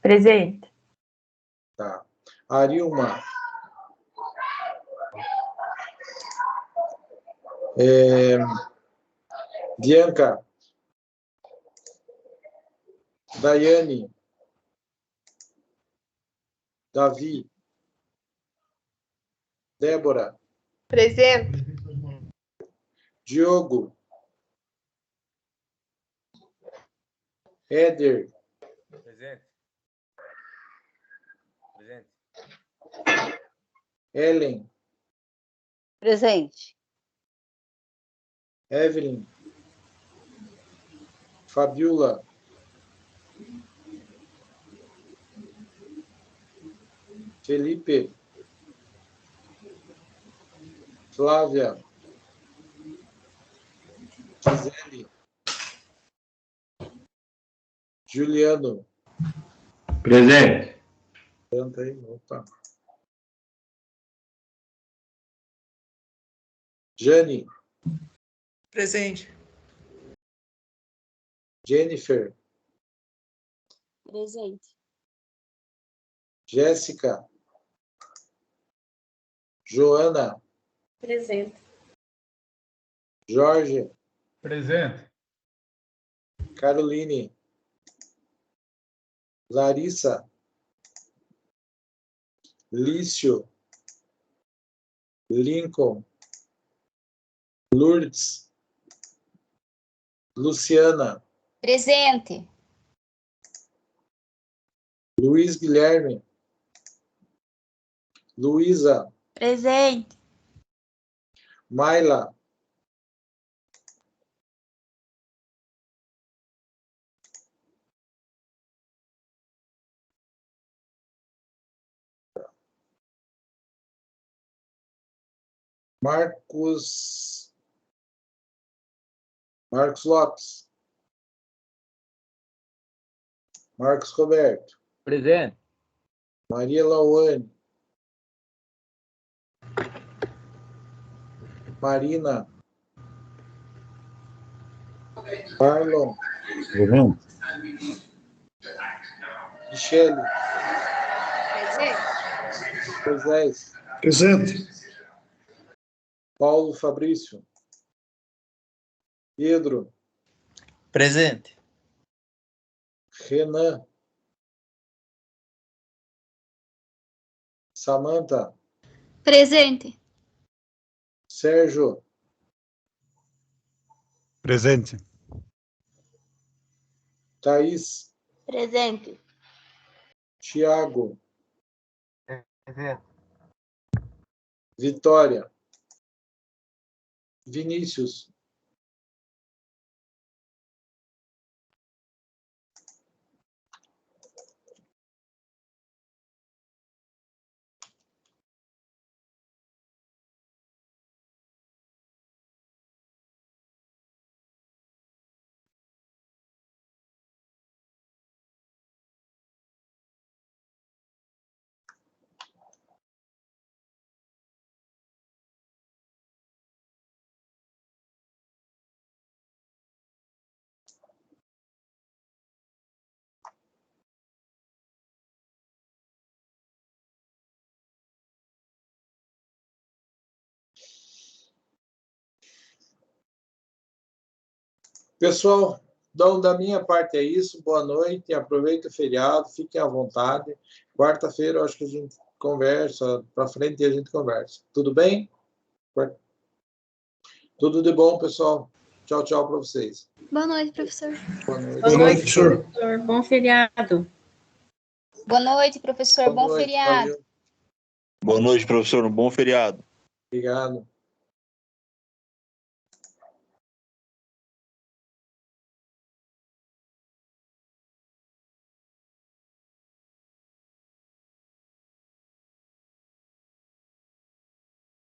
Speaker 3: Presente.
Speaker 1: Tá. Arilma? Bianca? Daiane? Davi? Débora?
Speaker 3: Presente.
Speaker 1: Diogo? Éder?
Speaker 4: Presente. Presente.
Speaker 1: Ellen?
Speaker 5: Presente.
Speaker 1: Evelyn? Fabiola? Felipe? Flávia? Gisele? Juliano?
Speaker 6: Presente.
Speaker 1: Opa. Jane?
Speaker 3: Presente.
Speaker 1: Jennifer?
Speaker 5: Presente.
Speaker 1: Jéssica? Joana?
Speaker 5: Presente.
Speaker 1: Jorge?
Speaker 6: Presente.
Speaker 1: Caroline? Larissa? Lício? Lincoln? Lourdes? Luciana?
Speaker 5: Presente.
Speaker 1: Luiz Guilherme? Luísa?
Speaker 5: Presente.
Speaker 1: Maila? Marcos Lopes? Marcos Roberto?
Speaker 4: Presente.
Speaker 1: Maria Lauane? Marina? Marlon? Michele?
Speaker 5: Presente.
Speaker 1: Moisés?
Speaker 6: Presente.
Speaker 1: Paulo Fabrício. Pedro.
Speaker 2: Presente.
Speaker 1: Renan. Samanta.
Speaker 5: Presente.
Speaker 1: Sérgio.
Speaker 7: Presente.
Speaker 1: Thaís.
Speaker 5: Presente.
Speaker 1: Tiago.
Speaker 4: Presente.
Speaker 1: Vitória. Vinícius. Pessoal, então, da minha parte é isso. Boa noite, aproveite o feriado, fiquem à vontade. Quarta-feira eu acho que a gente conversa, para frente e a gente conversa. Tudo bem? Tudo de bom, pessoal. Tchau, tchau para vocês.
Speaker 5: Boa noite, professor.
Speaker 1: Boa noite.
Speaker 3: Boa noite, professor. Bom feriado.
Speaker 5: Boa noite, professor.
Speaker 1: Boa
Speaker 5: Bom
Speaker 1: noite,
Speaker 5: feriado.
Speaker 1: valeu.
Speaker 2: Boa noite, professor. Um bom feriado.
Speaker 1: Obrigado.